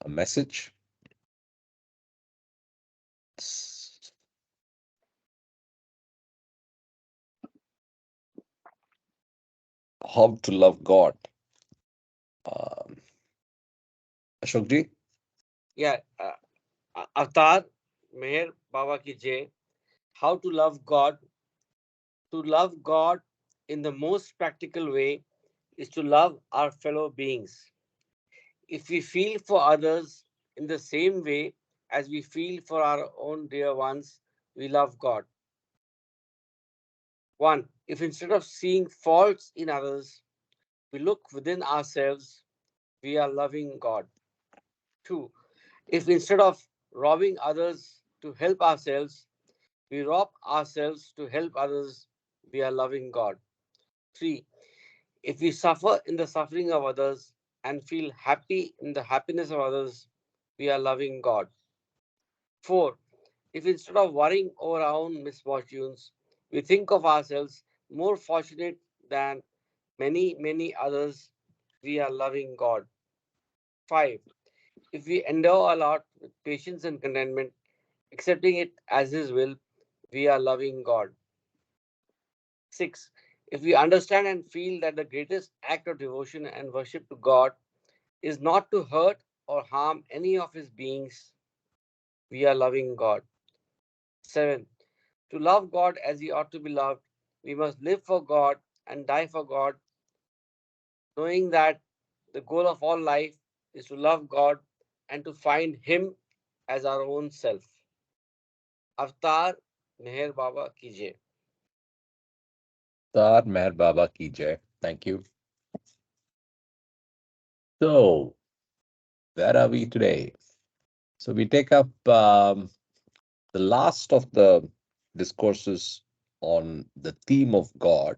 a message. How to love God. Um, Ashokji? Yeah, Avatar, Meher Baba ki Jai. How to love God. To love God in the most practical way is to love our fellow beings. If we feel for others in the same way as we feel for our own dear ones, we love God. 1. If instead of seeing faults in others, we look within ourselves, we are loving God. 2. If instead of robbing others to help ourselves, we rob ourselves to help others, we are loving God. 3. If we suffer in the suffering of others and feel happy in the happiness of others, we are loving God. 4. If instead of worrying over our own misfortunes, we think of ourselves more fortunate than many others, we are loving God. 5. If we endure a lot with patience and contentment, accepting it as His will, we are loving God. 6. If we understand and feel that the greatest act of devotion and worship to God is not to hurt or harm any of His beings, we are loving God. 7. To love God as He ought to be loved, we must live for God and die for God, knowing that the goal of all life is to love God and to find Him as our own self. Avatar Meher Baba ki Jai. Tar Meher Baba ki Jai. Thank you. So, where are we today? So, we take up the last of the discourses on the theme of God.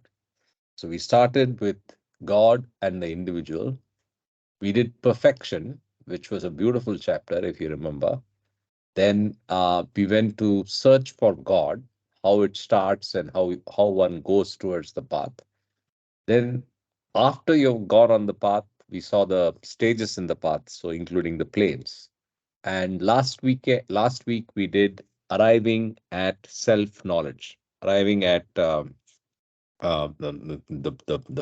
So, we started with God and the individual. We did perfection, which was a beautiful chapter, if you remember. Then we went to search for God, how it starts and how one goes towards the path. Then, after you've gone on the path, we saw the stages in the path, so including the planes. And last week we did arriving at self knowledge, arriving at the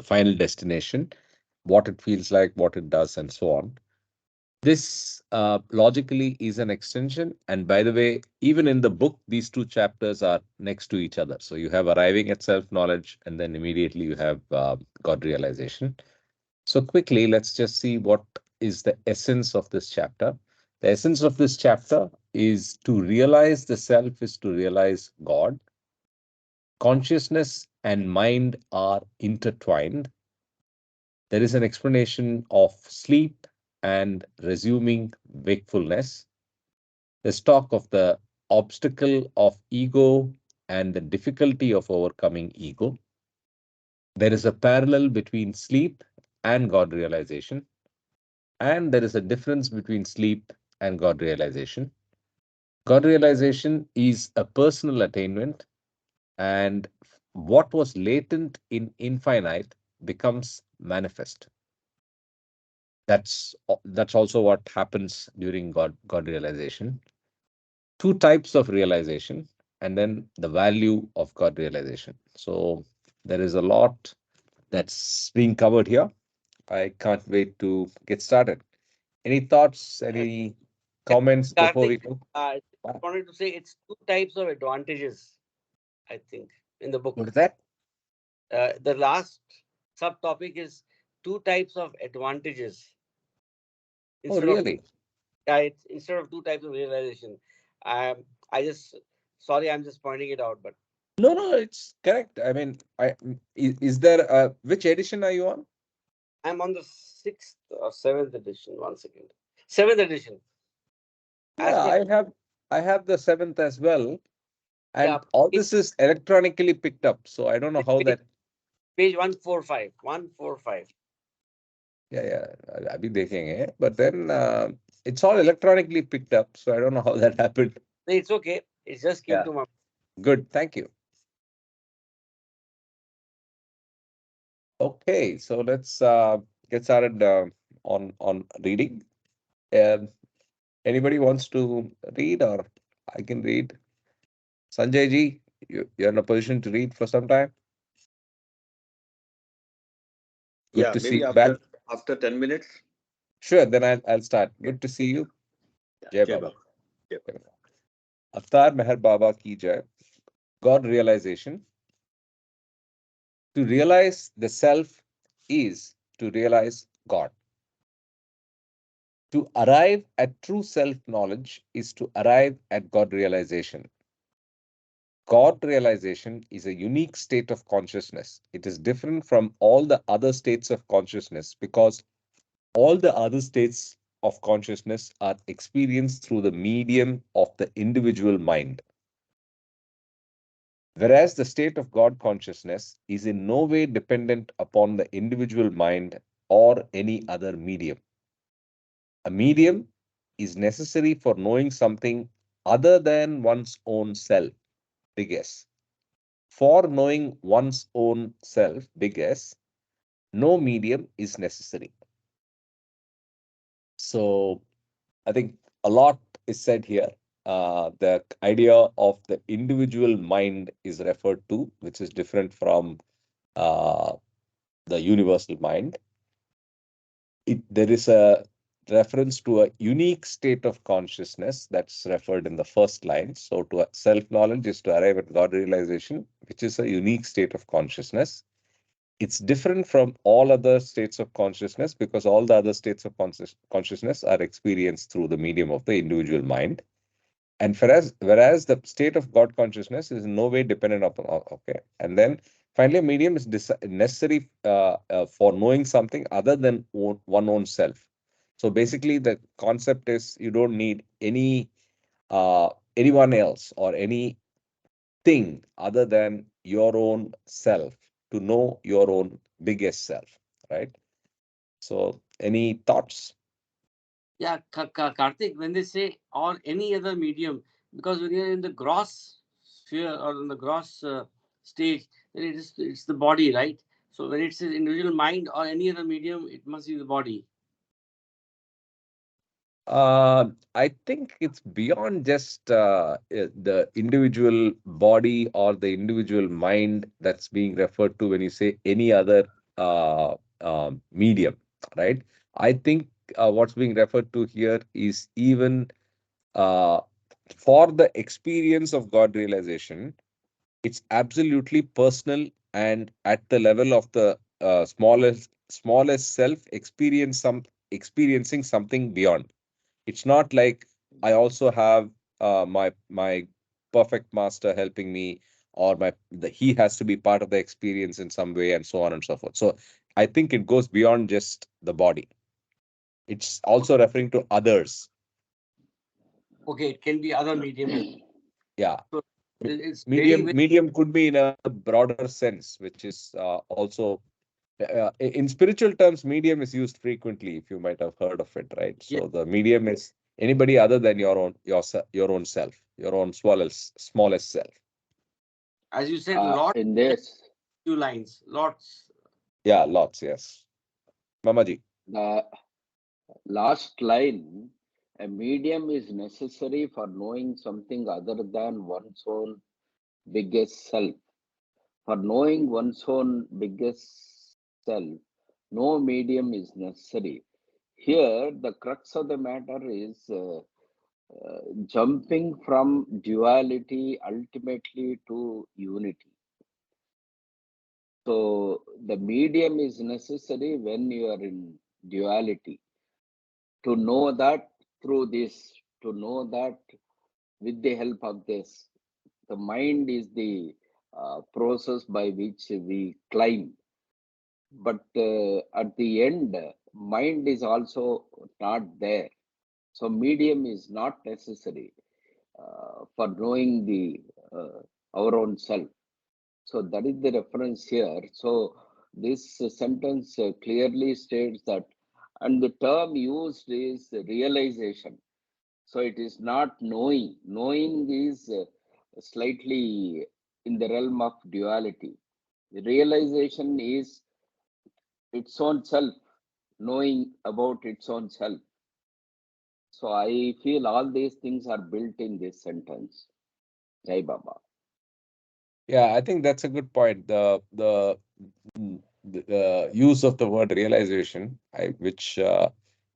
final destination, what it feels like, what it does, and so on. This logically is an extension. And by the way, even in the book, these two chapters are next to each other. So you have arriving at self knowledge, and then immediately you have God realization. So quickly, let's just see what is the essence of this chapter. The essence of this chapter is to realize the self, is to realize God. Consciousness and mind are intertwined. There is an explanation of sleep and resuming wakefulness. There's talk of the obstacle of ego and the difficulty of overcoming ego. There is a parallel between sleep and God realization, and there is a difference between sleep and God realization. God realization is a personal attainment, and what was latent in infinite becomes manifest. That's also what happens during God realization. Two types of realization, and then the value of God realization. So there is a lot that's being covered here. I can't wait to get started. Any thoughts, Uh, any comments before Karthik, we go? I wanted to say it's two types of advantages, I think, in the What book. is that? The last subtopic is two types of advantages Oh, instead of really? instead of two types of realization. I just sorry, I'm just pointing it out, but No, no, it's correct. I mean, is there which edition are you on? I'm on the sixth or seventh edition. One second, seventh edition. As Yeah, per I have the seventh as well, yeah, and all page, this is electronically picked up. So I don't know how page, that. page 145, 145. Yeah, yeah, अभी देखेंगे. But then it's all electronically picked up, so I don't know how that happened. It's okay. It just came Yeah, to my. good. Thank you. Okay, so let's get started on reading. Um, Anybody wants to read, or I can read? Sanjay ji, you're in a position to read for some time. Good Yeah, to see maybe you back. after 10 minutes. Sure, then I'll start. Yeah, Good to see you. yeah. Jai Jai Baba. Baba. Jai Baba. Avtar Meher Baba ki jai. God realization. To realize the self is to realize God. To arrive at true self knowledge is to arrive at God realization. God realization is a unique state of consciousness. It is different from all the other states of consciousness because all the other states of consciousness are experienced through the medium of the individual mind. Whereas the state of God consciousness is in no way dependent upon the individual mind or any other medium. A medium is necessary for knowing something other than one's own self, big S. For knowing one's own self, big S, no medium is necessary. So I think a lot is said here. The idea of the individual mind is referred to, which is different from uh, the universal mind. There is a reference to a unique state of consciousness that's referred in the first line. So, to self knowledge is to arrive at God realization, which is a unique state of consciousness. It's different from all other states of consciousness because all the other states of consciousness are experienced through the medium of the individual mind. And whereas the state of God consciousness is in no way dependent upon, okay. And then finally, a medium is necessary for knowing something other than one own self. So basically, the concept is you don't need anyone else or anything other than your own self to know your own biggest self, right? So, any thoughts? Yeah, Karthik, when they say or any other medium, because when you're in the gross sphere or in the gross stage, then it's the body, right? So when it says individual mind or any other medium, it must be the body. I think it's beyond just the individual body or the individual mind that's being referred to when you say any other medium, right? I think what's being referred to here is even uh, for the experience of God realization, it's absolutely personal and at the level of the smallest self experiencing something beyond. It's not like I also have my perfect master helping me, or he has to be part of the experience in some way, and so on and so forth. So I think it goes beyond just the body. It's also referring to others. Okay, it can be other medium as Yeah. well. So it's very, Medium very medium could be in a broader sense, which is also in spiritual terms, medium is used frequently, if you might have heard of it, right? yeah. So the medium is anybody other than your own self, your own smallest self. As you said, lot In this, few lines, lots. Yeah, lots, yes. Mamaji. the last line, a medium is necessary for knowing something other than one's own biggest self. For knowing one's own biggest self, no medium is necessary. Here, the crux of the matter is jumping from duality ultimately to unity. So, the medium is necessary when you are in duality to know that through this, to know that with the help of this, the mind is the process by which we climb. But at the end, mind is also not there. So, medium is not necessary for knowing the our own self. So, that is the reference here. So, this sentence clearly states that, and the term used is realization. So it is not knowing. Knowing is slightly in the realm of duality. The realization is its own self, knowing about its own self. So I feel all these things are built in this sentence. Jai Baba. Yeah, I think that's a good point. The use of the word realization, which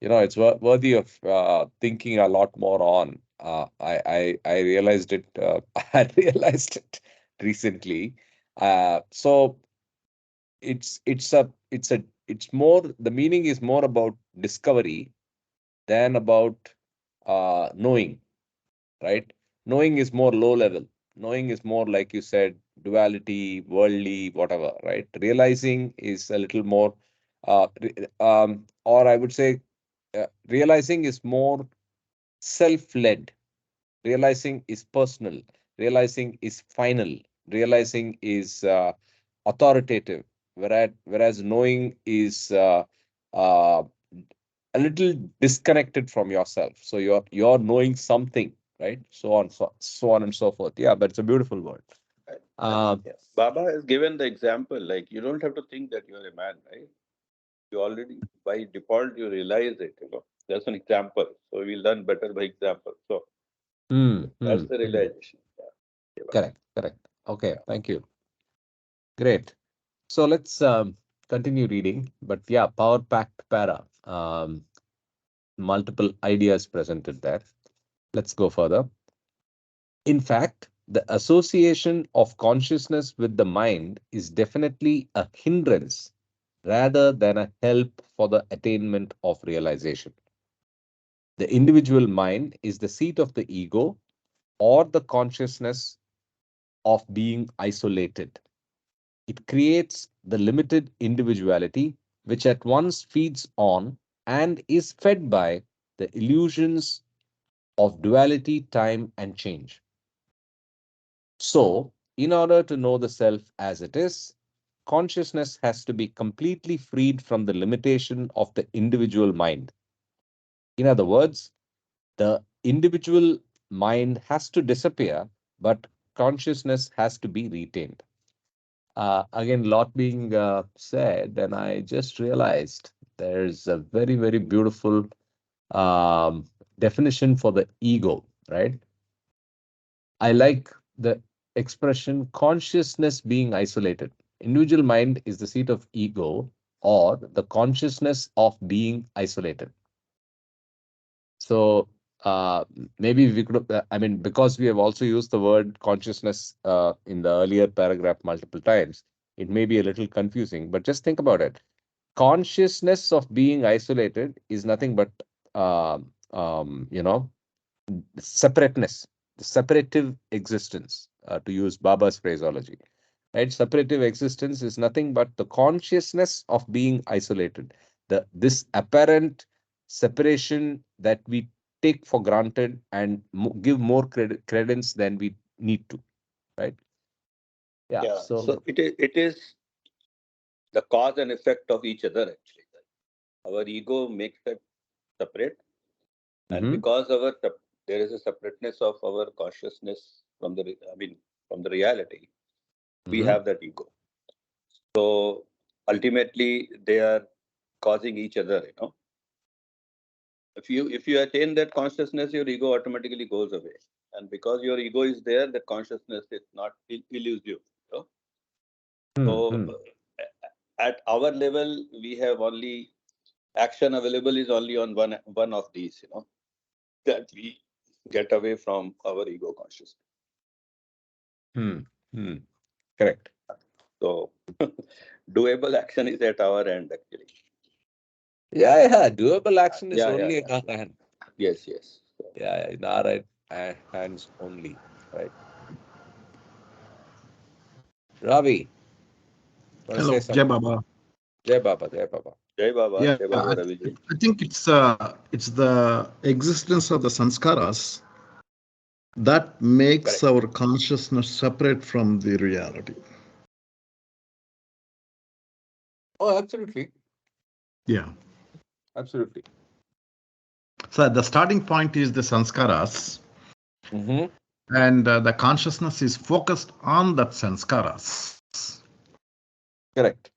it's worthy of thinking a lot more on. I realized it. I realized it recently. So it's more, the meaning is more about discovery than about knowing, right? Knowing is more low level. Knowing is more, like you said, duality, worldly, whatever, right? Realizing is a little more, or I would say, realizing is more self-led. Realizing is personal. Realizing is final. Realizing is authoritative. Whereas knowing is uh, a little disconnected from yourself. So you're knowing something, right? So on and so forth. Yeah, but it's a beautiful word. Yeah. Baba has given the example, like you don't have to think that you're a man, right? You already, by default, you realize it. That's an example. So we learn better by example. So Hmm, that's hmm, the hmm. realization. Yeah. Correct. Okay, thank you. Great. So let's continue reading. But yeah, power packed para. Multiple ideas presented there. Let's go further. In fact, the association of consciousness with the mind is definitely a hindrance rather than a help for the attainment of realization. The individual mind is the seat of the ego or the consciousness of being isolated. It creates the limited individuality which at once feeds on and is fed by the illusions of duality, time, and change. So, in order to know the self as it is, consciousness has to be completely freed from the limitation of the individual mind. In other words, the individual mind has to disappear, but consciousness has to be retained. Again, lot being said, and I just realized there's a very, very beautiful um, definition for the ego, right? I like the expression consciousness being isolated. Individual mind is the seat of ego or the consciousness of being isolated. So maybe we could, I mean, because we have also used the word consciousness in the earlier paragraph multiple times, it may be a little confusing, but just think about it. Consciousness of being isolated is nothing but, you know, separateness, the separative existence, to use Baba's phraseology. Right? Separative existence is nothing but the consciousness of being isolated. This apparent separation that we take for granted and give more credence than we need to. Right? Yeah. Yeah. So. So it is the cause and effect of each other actually. Our ego makes it separate, and Mhm, because there is a separateness of our consciousness from from the reality, we mhm, have that ego. So ultimately, they are causing each other. If you attain that consciousness, your ego automatically goes away, and because your ego is there, the consciousness is not elusive. So mhm. at our level, we have only action available is only on one of these. That we get away from our ego consciousness. Hmm. Hmm. Correct. So doable action is at our end actually. Yeah. Doable action is Yeah, yeah, only in yeah. our hand. Yes, yes. So, Yeah, in our hands only. Right. Ravi, want to Hello, say Jai something? Baba. Jai Baba, Jai Baba. Yeah, Jai Baba, Raviji. I think it's the existence of the sanskaras that makes Correct. our consciousness separate from the reality. Oh, absolutely. Yeah. Absolutely. So the starting point is the sanskaras, Mm-hmm. and the consciousness is focused on that sanskaras. Correct.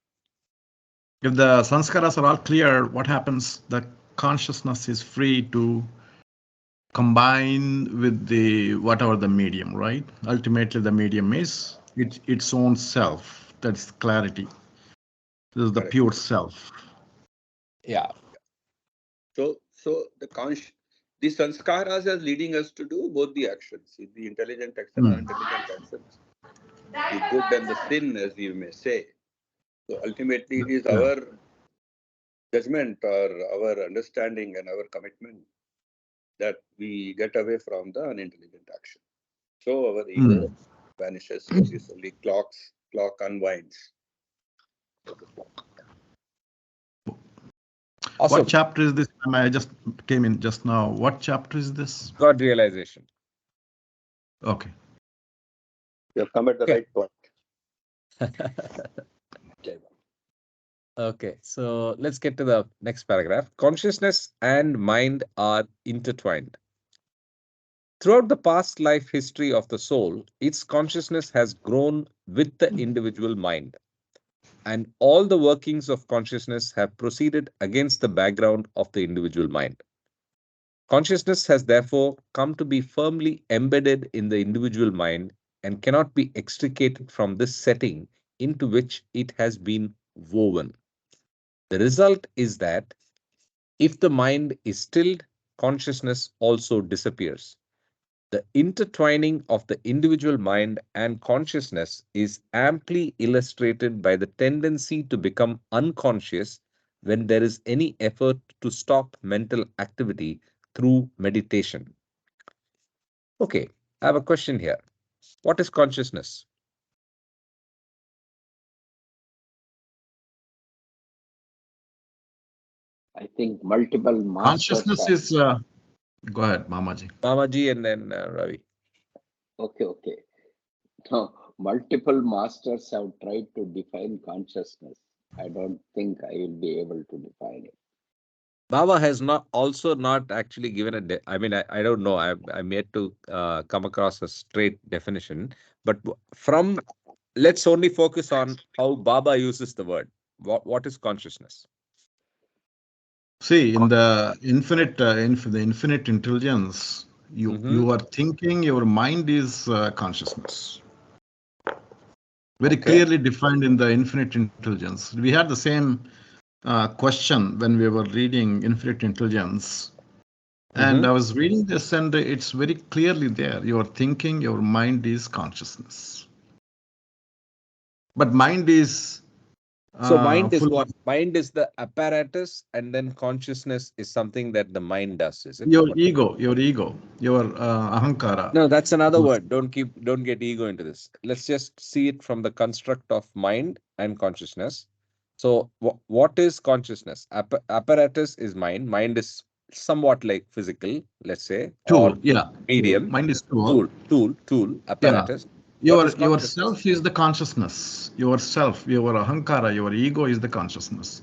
If the sanskaras are all clear, what happens? The consciousness is free to combine with the whatever the medium, right? Ultimately, the medium is its own self. That's clarity. This is the Correct. pure self. Yeah. So the sanskaras are leading us to do both the actions, the intelligent action, Hmm. unintelligent actions, the good and the sin, as you may say. So ultimately, it is Yeah. our judgment or our understanding and our commitment that we get away from the unintelligent action. So our Hmm. ego vanishes. So this only clock unwinds. What Awesome. chapter is this? I just came in just now. What chapter is this? God realization. Okay. You have come at the Okay. right point. Okay, so let's get to the next paragraph. Consciousness and mind are intertwined. Throughout the past life history of the soul, its consciousness has grown with the individual mind, and all the workings of consciousness have proceeded against the background of the individual mind. Consciousness has therefore come to be firmly embedded in the individual mind and cannot be extricated from this setting into which it has been woven. The result is that if the mind is stilled, consciousness also disappears. The intertwining of the individual mind and consciousness is amply illustrated by the tendency to become unconscious when there is any effort to stop mental activity through meditation. Okay, I have a question here. What is consciousness? I think multiple masters Consciousness have. is. Go ahead, Mamaji. Mamaji and then Ravi. Okay. No, multiple masters have tried to define consciousness. I don't think I will be able to define it. Baba has not actually given I mean, I don't know. I'm yet to come across a straight definition. But from let's only focus on how Baba uses the word. What is consciousness? See, in the infinite intelligence, you Mm-hmm. you are thinking. Your mind is consciousness. Very Okay. clearly defined in the infinite intelligence. We had the same question when we were reading infinite intelligence. And Mm-hmm. I was reading this, and it's very clearly there. Your thinking, your mind is consciousness. But mind is So mind is full what? of Mind is the apparatus, and then consciousness is something that the mind does. Is it? your What? ego, your ahankara. No, that's another word. Don't get ego into this. Let's just see it from the construct of mind and consciousness. So what is consciousness? Apparatus is mind. Mind is somewhat like physical, let's say, or Tool, yeah, tool. medium. Mind is tool. Tool, Yeah. apparatus. What is Your consciousness? self is the consciousness. Yourself, your ahankara, your ego is the consciousness.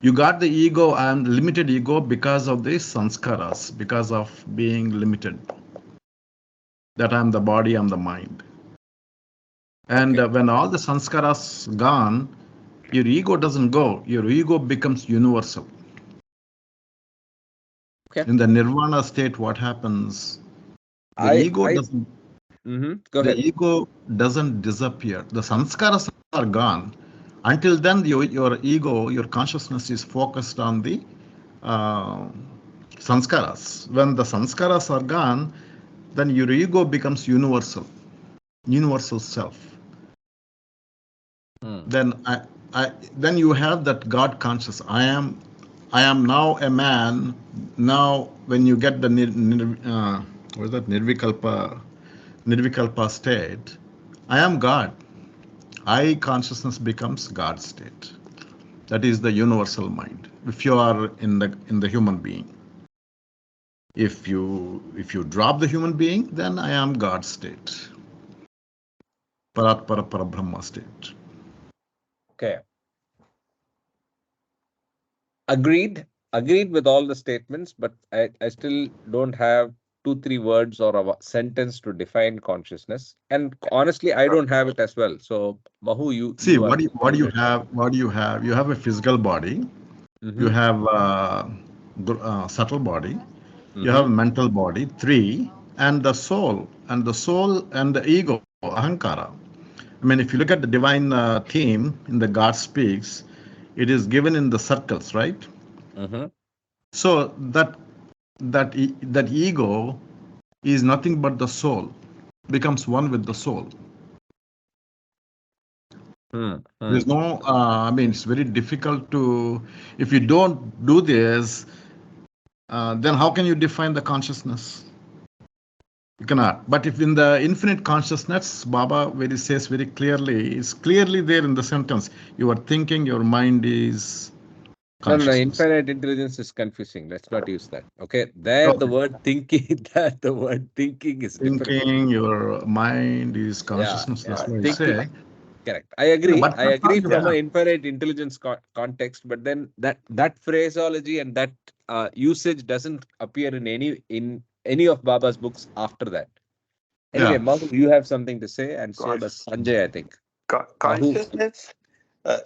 You got the ego and limited ego because of the sanskaras, because of being limited. That I'm the body, I'm the mind. And Okay. when all the sanskaras gone, your ego doesn't go. Your ego becomes universal. Okay. In the nirvana state, what happens? The I ego I doesn't. Go The ahead. ego doesn't disappear. The sanskaras are gone. Until then, your ego, your consciousness is focused on the uh, sanskaras. When the sanskaras are gone, then your ego becomes universal self. Hmm. Then then you have that God conscious. I am now a man. Now, when you get the what is that nirvikalpa state, I am God. I consciousness becomes God state. That is the universal mind. If you are in the human being, if you drop the human being, then I am God state, parat para brahma state. Okay. Agreed with all the statements, but I still don't have two, three words or a sentence to define consciousness. And honestly, I don't have it as well. So, Mahu, See, you are what do you have? What do you have? You have a physical body. You mm-hmm. have subtle body. You have mental body, 3, and the soul, and the ego, ahankara. I mean, if you look at the divine theme in the God Speaks, it is given in the circles, right? Mm-hmm. So that ego is nothing but the soul, becomes one with the soul. There's no, I mean, it's very difficult to, if you don't do this, then how can you define the consciousness? You cannot. But if in the infinite consciousness, Baba very says very clearly, it's clearly there in the sentence, you are thinking, your mind is No. consciousness. Infinite intelligence is confusing. Let's not use that. Okay. There, the Okay. word thinking, that the word thinking is different. Thinking, your mind is Yeah. consciousness, Yeah. that's what I Thinking. say. Correct. I Yeah, agree. but I that's agree not from the, an infinite intelligence context, but then that phraseology and that usage doesn't appear in any of Baba's books after that. Anyway, yeah. Mahu, you have something to say, and so Con- does Sanjay, I think. Mahu. Consciousness,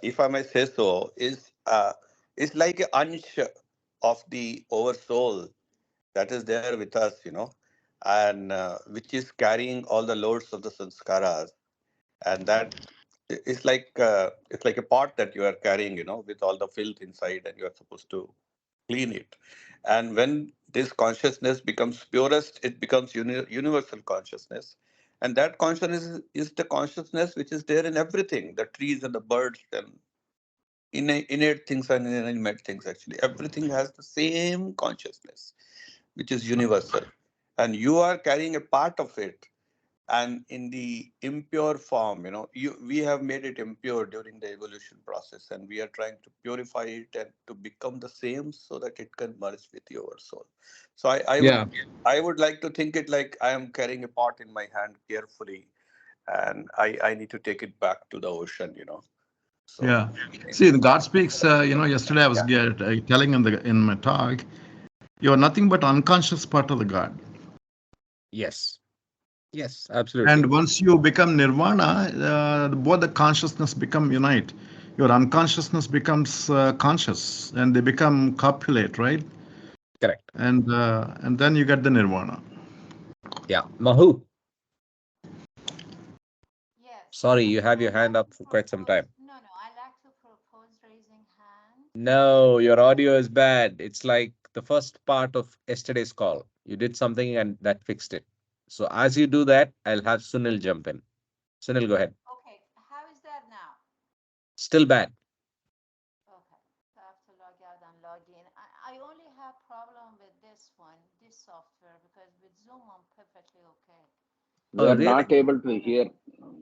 if I may say so, is like an ansh of the oversoul that is there with us, and which is carrying all the loads of the sanskaras, and that it's like a pot that you are carrying, with all the filth inside, and you are supposed to clean it. And when this consciousness becomes purest, it becomes universal consciousness. And that consciousness is the consciousness which is there in everything, the trees and the birds and innate things and inanimate things. Actually, everything has the same consciousness, which is universal. And you are carrying a part of it, and in the impure form, we have made it impure during the evolution process, and we are trying to purify it and to become the same so that it can merge with your soul. So Yeah. I would like to think it like I am carrying a pot in my hand carefully, and I need to take it back to the ocean. So Yeah. See, the God Speaks, yesterday I was yeah. telling in my talk, you're nothing but unconscious part of the God. Yes. Yes, absolutely. And once you become nirvana, both the consciousness become unite. Your unconsciousness becomes conscious, and they become copulate, right? Correct. And then you get the nirvana. Yeah. Mahu. Yes, Sorry, you have your I'd hand like to up for quite some propose. time. No, no, I'd like to propose raising hand. No, your audio is bad. It's like the first part of yesterday's call. You did something and that fixed it. So as you do that, I'll have Sunil jump in. Sunil, go ahead. Okay, how is that now? Still bad. Okay, so I have to log out and log in. I only have problem with this one, this software, because with Zoom I'm perfectly okay. We Oh, are really? not able to hear.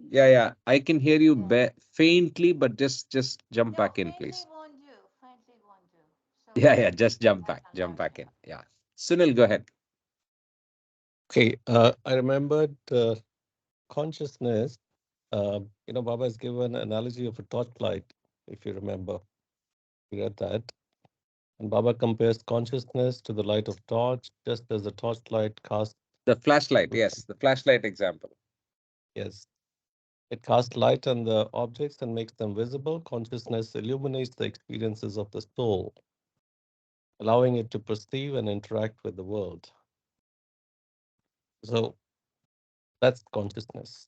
Yeah. I can hear you Yeah. faintly, but just jump No, back in, faintly please. won't do. Faintly won't do. So Yeah, let me just go jump back back. and Jump log back in. in. Yeah. Sunil, go ahead. Okay, I remembered consciousness. Baba has given an analogy of a torchlight, if you remember. We read that. And Baba compares consciousness to the light of torch, just as the torchlight casts. The flashlight. Yes, the flashlight example. Yes, it casts light on the objects and makes them visible. Consciousness illuminates the experiences of the soul, allowing it to perceive and interact with the world. So that's consciousness.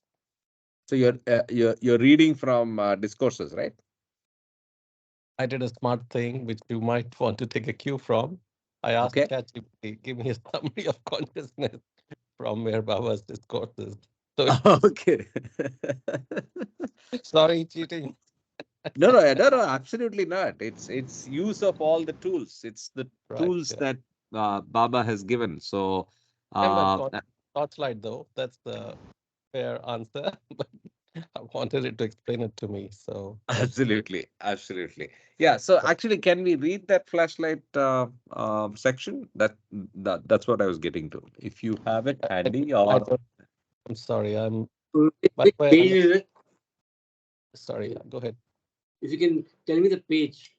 So you're reading from Discourses, right? I did a smart thing, which you might want to take a cue from. I asked Okay. ChatGPT, give me a summary of consciousness from where Baba's discourses. So, Okay. sorry, cheating. No, absolutely not. It's use of all the tools. It's the Right. tools Yeah. that Baba has given. So Remember uh, torchlight, though. That's the fair answer. But I wanted it to explain it to me. So that's absolutely. Yeah. So actually, can we read that flashlight section? That's what I was getting to. If you have it handy, I or don't. I'm sorry. By Which the way, page is it? sorry. Go ahead. If you can tell me the page.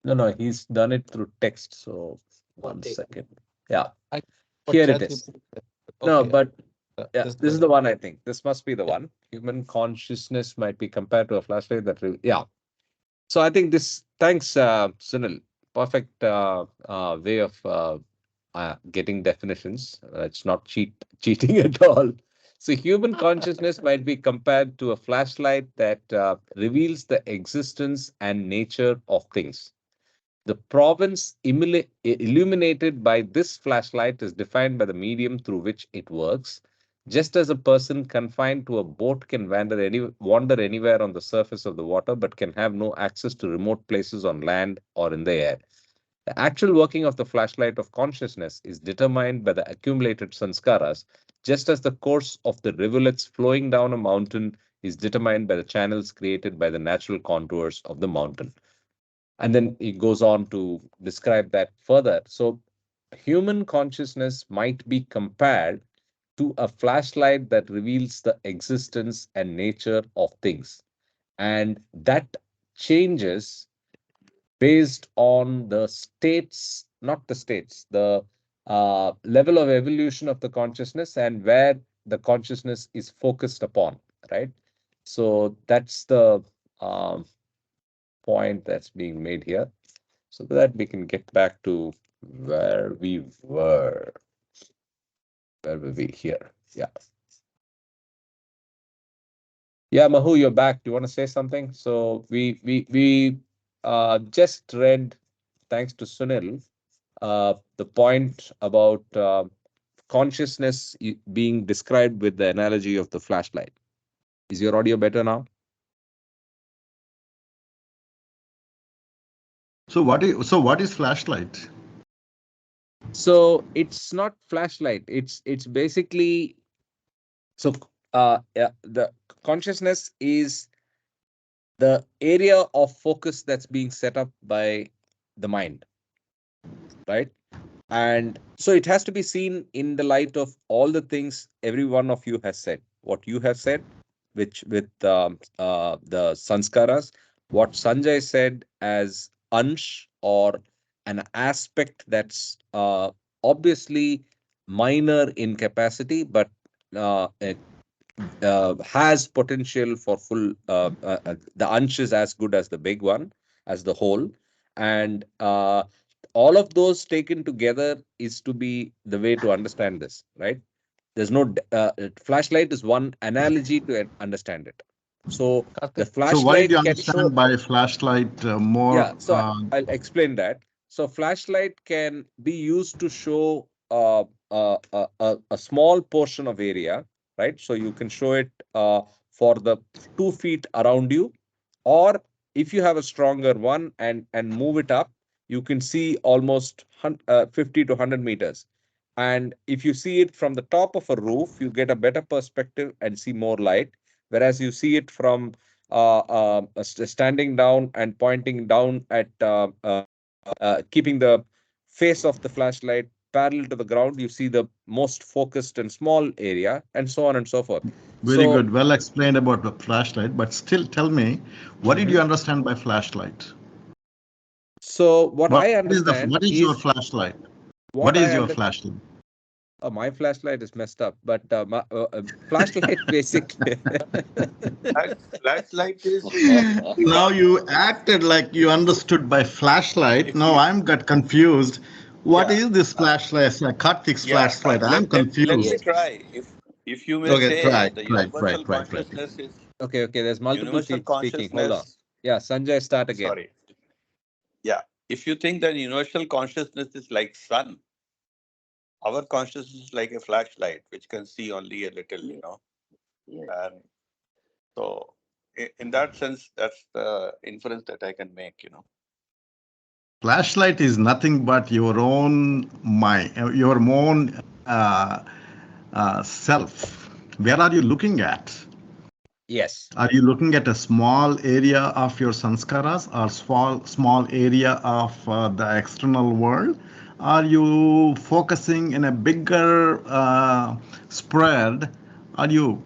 no, he's done it through text. So one Okay. second. Yeah, I for here it is. ChatGPT. No, Okay. but yeah, This this is goes. the one I think. This must be the Yeah. one. Human consciousness might be compared to a flashlight yeah. So I think this, thanks, Sunil. perfect way of getting definitions. It's not cheating at all. So human consciousness might be compared to a flashlight that reveals the existence and nature of things. The province illuminated by this flashlight is defined by the medium through which it works. Just as a person confined to a boat can wander anywhere on the surface of the water but can have no access to remote places on land or in the air. The actual working of the flashlight of consciousness is determined by the accumulated sanskaras, just as the course of the rivulets flowing down a mountain is determined by the channels created by the natural contours of the mountain. And then it goes on to describe that further. So human consciousness might be compared to a flashlight that reveals the existence and nature of things. And that changes based on the states, not the states, the level of evolution of the consciousness and where the consciousness is focused upon, right? So that's the point that's being made here. So that we can get back to where we were. Where were we here? Yeah. Yeah, Mahu, you're back. Do you want to say something? So we just read, thanks to Sunil, the point about consciousness being described with the analogy of the flashlight. Is your audio better now? So what is flashlight? So it's not flashlight. It's basically so the consciousness is the area of focus that's being set up by the mind, right? And so it has to be seen in the light of all the things every one of you has said. What you have said, which with the sanskaras, what Sanjay said as ansh or an aspect that's obviously minor in capacity, but has potential for full. The ansh is as good as the big one, as the whole, and all of those taken together is to be the way to understand this, right? There's no flashlight is one analogy to understand it. So the Karthik, So what did flashlight you can show. understand by flashlight more? Yeah, so I'll explain that. So flashlight can be used to show a small portion of area, right? So you can show it for the 2 feet around you, or if you have a stronger one and move it up, you can see almost 50 to 100 meters. And if you see it from the top of a roof, you get a better perspective and see more light. Whereas you see it from standing down and pointing down at keeping the face of the flashlight parallel to the ground, you see the most focused and small area, and so on and so forth. Very So, good. Well explained about the flashlight, but still tell me, what did you mhm. understand by flashlight? So what What I is the understand what is your is flashlight? What what is I your under. flashlight? My flashlight is messed up, but flashlight basically. Flashlight is Now you acted like you understood by flashlight. if Now you I'm got confused. What yeah is this flashlight? Karthik's yeah flashlight. I'm let me Yes. confused. try. If you may Okay, say try, the try, try, universal try, try. consciousness is Okay, there's multiple universal people speaking. Hold on. consciousness. Yeah, Sanjay, start again. Sorry. Yeah. If you think that universal consciousness is like sun, our consciousness is like a flashlight, which can see only a little, Yes. Yes. And so in that sense, that's the inference that I can make. Flashlight is nothing but your own mind, your own self. Where are you looking at? Yes. Are you looking at a small area of your sanskaras or small area of the external world? Are you focusing in a bigger spread? Are you,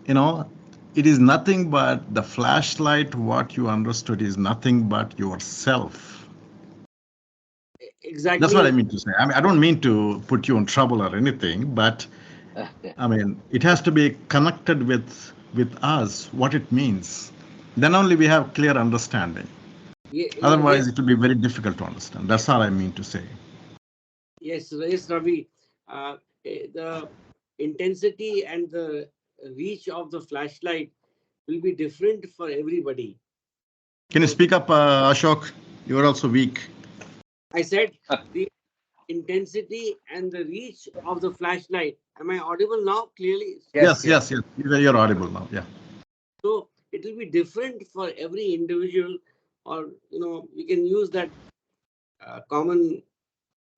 it is nothing but the flashlight, what you understood is nothing but yourself. That's what I Exactly. mean to say. I mean, I don't mean to put you in trouble or anything, but I mean, it has to be connected with us, what it means. Then only we have clear understanding. Otherwise, Yes, it will be very difficult to understand. That's all I mean to say. yes, Ravi. The intensity and the reach of the flashlight will be different for everybody. Can you So speak up, Ashok? You are also weak. I said the intensity and the reach of the flashlight. Am I audible now clearly? Yes, Yes, yes. yes, yes. You're audible now. Yeah. So it will be different for every individual, or we can use that common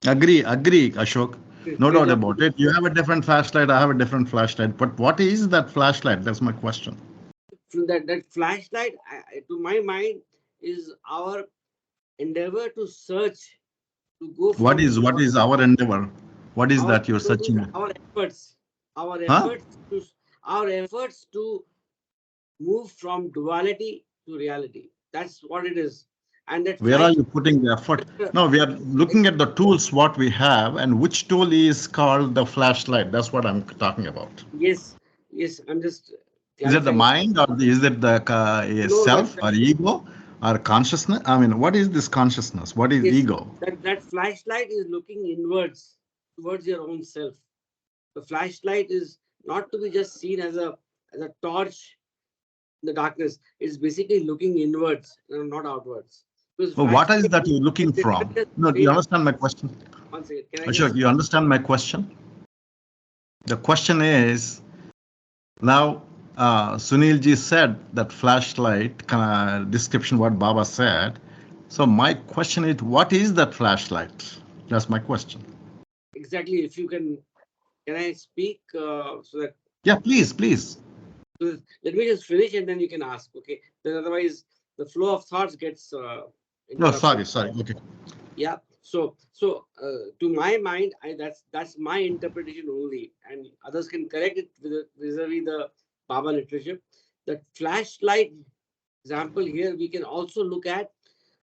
Agree, Ashok. No phrase doubt of about it. You have a different flashlight, I have a different flashlight. But what is that flashlight? That's my question. that flashlight. To my mind, is our endeavor to search, to go What from is what is our endeavor? What is our that you're searching? our efforts, our Huh? efforts to our efforts to move from duality to reality. That's what it is. And that Where are flash, you putting the effort? No, we are looking at the tools what we have, and which tool is called the flashlight. That's what I'm talking about. yes, yes, I'm just Is it the clarifying. mind, or is it the No, self, or ego, or consciousness? I mean, what is this consciousness? What is yes, ego? that flashlight is looking inwards towards your own self. The flashlight is not to be just seen as a torch in the darkness. It's basically looking inwards, not outwards. Because Well, what is flashlight that you're looking is from? just No, do you saying, understand my question? one second, can I Ashok, just you understand my question? The question is now, Sunil ji said that flashlight description what Baba said. So my question is, what is that flashlight? That's my question. exactly, if you can I speak so that Yeah, please, please. let me just finish and then you can ask, okay? Then otherwise the flow of thoughts gets No, interrupted. sorry. Okay. Yeah. So to my mind, that's my interpretation only, and others can correct it with vis-a-vis the Baba literature. That flashlight example here, we can also look at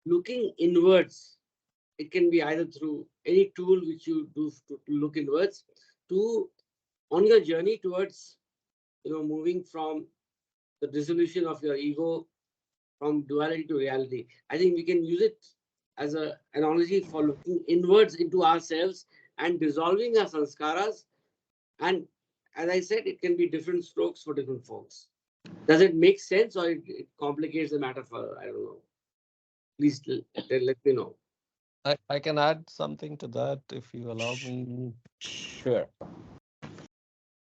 looking inwards. It can be either through any tool which you do to look inwards, to on your journey towards moving from the dissolution of your ego, from duality to reality. I think we can use it as an analogy for looking inwards into ourselves and dissolving our sanskaras. And as I said, it can be different strokes for different folks. Does it make sense, or it complicates the matter for, I don't know? Please let me know. I can add something to that if you allow me. Sure.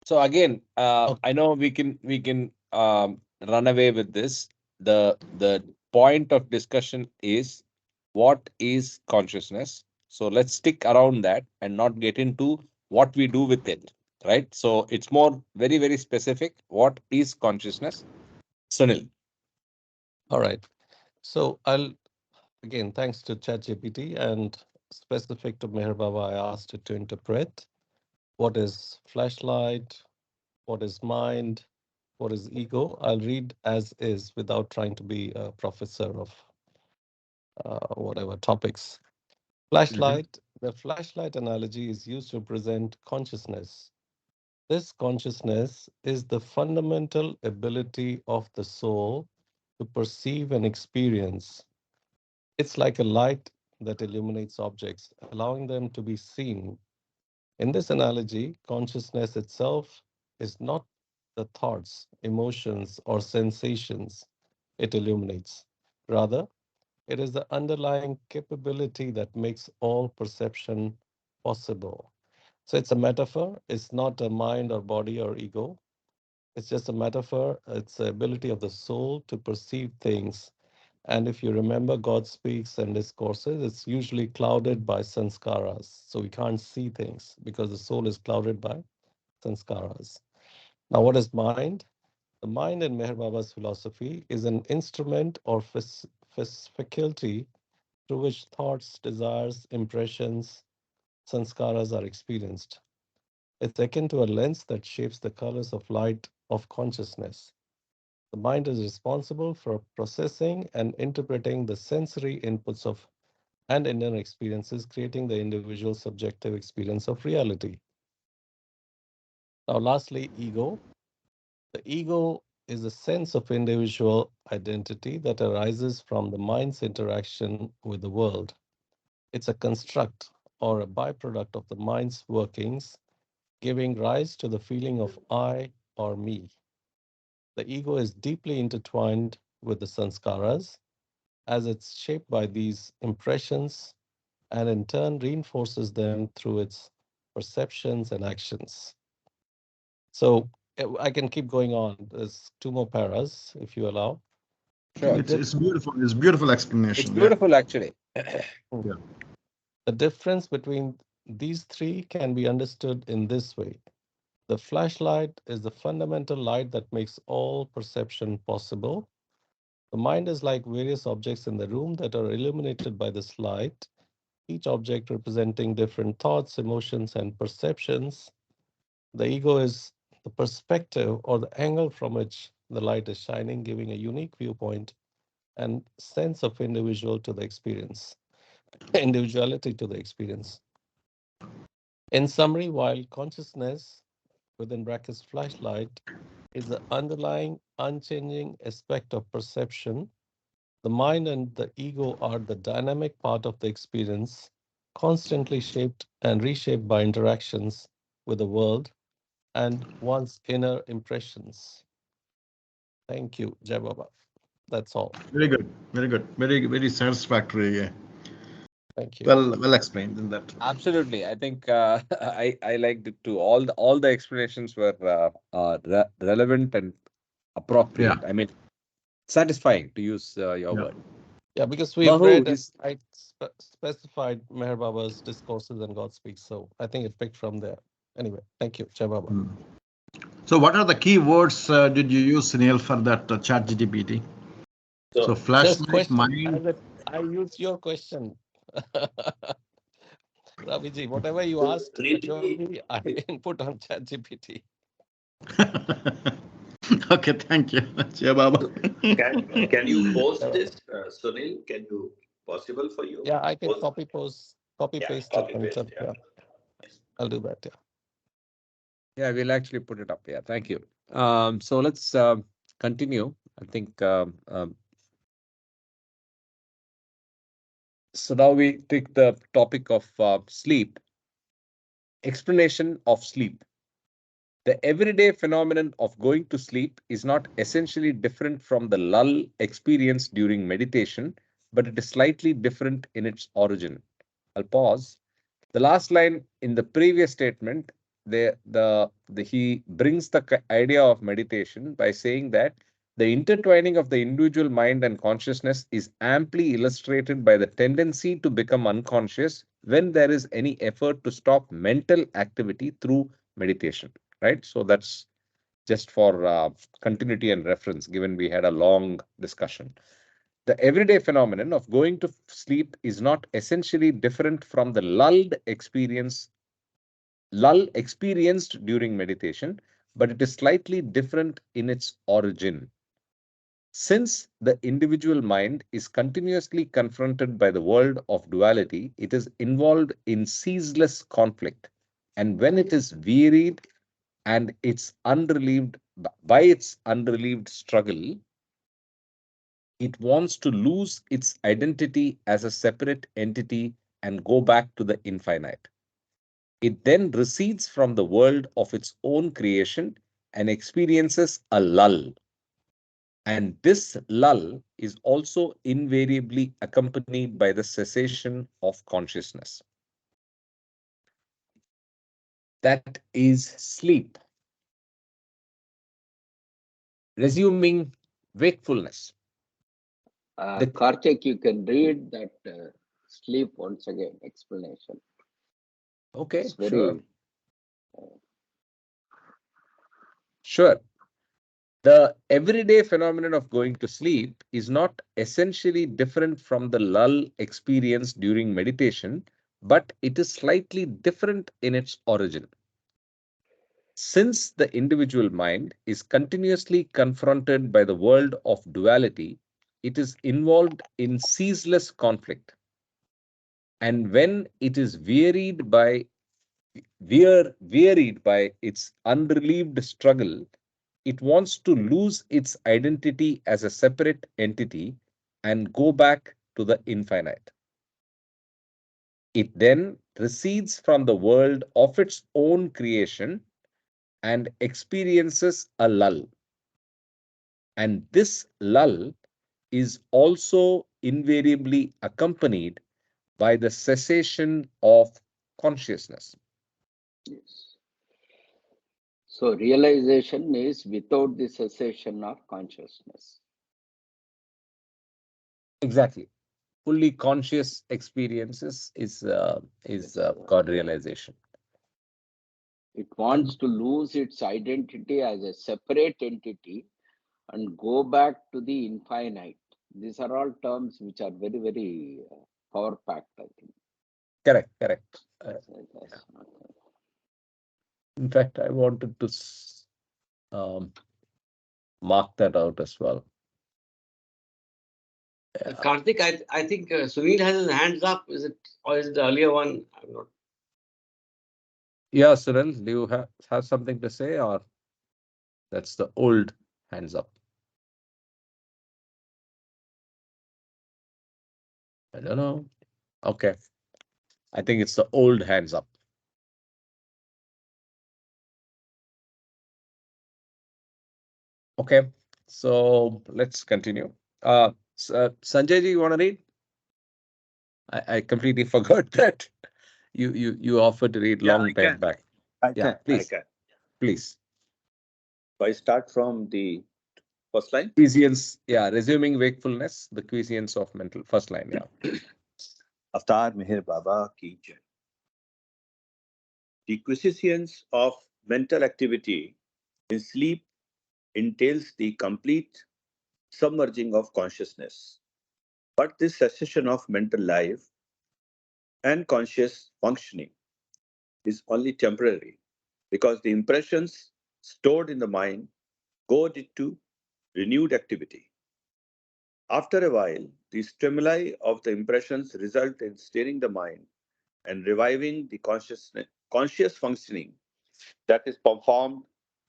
So again, Okay. I know we can run away with this. The point of discussion is what is consciousness. So let's stick around that and not get into what we do with it. Right. So it's more very specific. What is consciousness? Sunil. All right. So I'll again, thanks to ChatGPT and specific to Meher Baba, I asked it to interpret what is flashlight, what is mind, what is ego. I'll read as is without trying to be a professor of whatever topics. Mhm. Flashlight, the flashlight analogy is used to present consciousness. This consciousness is the fundamental ability of the soul to perceive and experience. It's like a light that illuminates objects, allowing them to be seen. In this analogy, consciousness itself is not the thoughts, emotions, or sensations it illuminates. Rather, it is the underlying capability that makes all perception possible. So it's a metaphor. It's not a mind or body or ego. It's just a metaphor. It's the ability of the soul to perceive things. And if you remember, God speaks and discourses, it's usually clouded by sanskaras. So we can't see things because the soul is clouded by sanskaras. Now, what is mind? The mind in Meher Baba's philosophy is an instrument or faculty through which thoughts, desires, impressions, sanskaras are experienced. It's akin to a lens that shapes the colors of light of consciousness. The mind is responsible for processing and interpreting the sensory inputs of and inner experiences, creating the individual subjective experience of reality. Now, lastly, ego. The ego is a sense of individual identity that arises from the mind's interaction with the world. It's a construct or a byproduct of the mind's workings, giving rise to the feeling of I or me. The ego is deeply intertwined with the sanskaras as it's shaped by these impressions and in turn reinforces them through its perceptions and actions. So I can keep going on. There's two more paras, if you allow. Sure. It's beautiful. It's beautiful It's explanation. beautiful, actually. Yeah. The difference between these three can be understood in this way. The flashlight is the fundamental light that makes all perception possible. The mind is like various objects in the room that are illuminated by this light, each object representing different thoughts, emotions, and perceptions. The ego is the perspective or the angle from which the light is shining, giving a unique viewpoint and sense of individual to the experience, individuality to the experience. In summary, while consciousness, within brackets flashlight, is the underlying unchanging aspect of perception, the mind and the ego are the dynamic part of the experience, constantly shaped and reshaped by interactions with the world and one's inner impressions. Thank you, Jai Baba. That's all. Very good. Very good. Very satisfactory. Thank you. Well explained in that. Absolutely. I think I liked it too. All the explanations were relevant and Yeah. appropriate. I mean, satisfying, to use your Yeah. word. Yeah, because we've Mahu read and is I specified Meher Baba's Discourses and God Speaks, so I think it picked from there. Anyway, thank you, Jai Baba. So what are the key words did you use, Neil, for that chat GPT? So Just flashlight, question. mind. I use your question. Raviji, whatever you asked, Really? majority I input on ChatGPT. Okay, thank you. Jai Baba. Can you post Yeah, this, Sunil? Can you possible for you? yeah, I can Post? copy Yeah, paste it copy and paste. yeah, I'll do that. Yeah. Yeah, we'll actually put it up. Yeah, thank you. So let's continue. I think so. Now we take the topic of sleep. Explanation of sleep. The everyday phenomenon of going to sleep is not essentially different from the lull experienced during meditation, but it is slightly different in its origin. I'll pause. The last line in the previous statement, he brings the idea of meditation by saying that the intertwining of the individual mind and consciousness is amply illustrated by the tendency to become unconscious when there is any effort to stop mental activity through meditation. Right? So that's just for continuity and reference, given we had a long discussion. The everyday phenomenon of going to sleep is not essentially different from the lull experienced during meditation, but it is slightly different in its origin. Since the individual mind is continuously confronted by the world of duality, it is involved in ceaseless conflict. And when it is wearied and its unrelieved by its unrelieved struggle, it wants to lose its identity as a separate entity and go back to the infinite. It then recedes from the world of its own creation and experiences a lull. And this lull is also invariably accompanied by the cessation of consciousness. That is sleep, resuming wakefulness. Karthik, you can read that sleep once again, explanation. Okay, It's sure. very. Sure. The everyday phenomenon of going to sleep is not essentially different from the lull experienced during meditation, but it is slightly different in its origin. Since the individual mind is continuously confronted by the world of duality, it is involved in ceaseless conflict. And when it is wearied by its unrelieved struggle, it wants to lose its identity as a separate entity and go back to the infinite. It then recedes from the world of its own creation and experiences a lull. And this lull is also invariably accompanied by the cessation of consciousness. Yes. So realization is without the cessation of consciousness. Exactly. Fully conscious experiences is God realization. It wants to lose its identity as a separate entity and go back to the infinite. These are all terms which are very, very power packed, I think. Correct, correct. Yes. In fact, I wanted to um, mark that out as well. Karthik, I think Sunil has his hands up. Is it, or is it the earlier one? I'm not. Yeah, Sunil, do you have something to say, or that's the old hands up? I don't know. Okay. I think it's the old hands up. Okay. So let's continue. Sanjay ji, you want to read? I completely forgot that you offered to read Yeah, long I time can. back. I Yeah, can. I please, can. please. So I start from the first line. Quiescence, yeah, resuming wakefulness, the quiescence of mental. First line, yeah. Avtar Meher Baba ki jai. The quiescence of mental activity in sleep entails the complete submerging of consciousness. But this cessation of mental life and conscious functioning is only temporary because the impressions stored in the mind go into renewed activity. After a while, the stimuli of the impressions result in stirring the mind and reviving the conscious functioning that is performed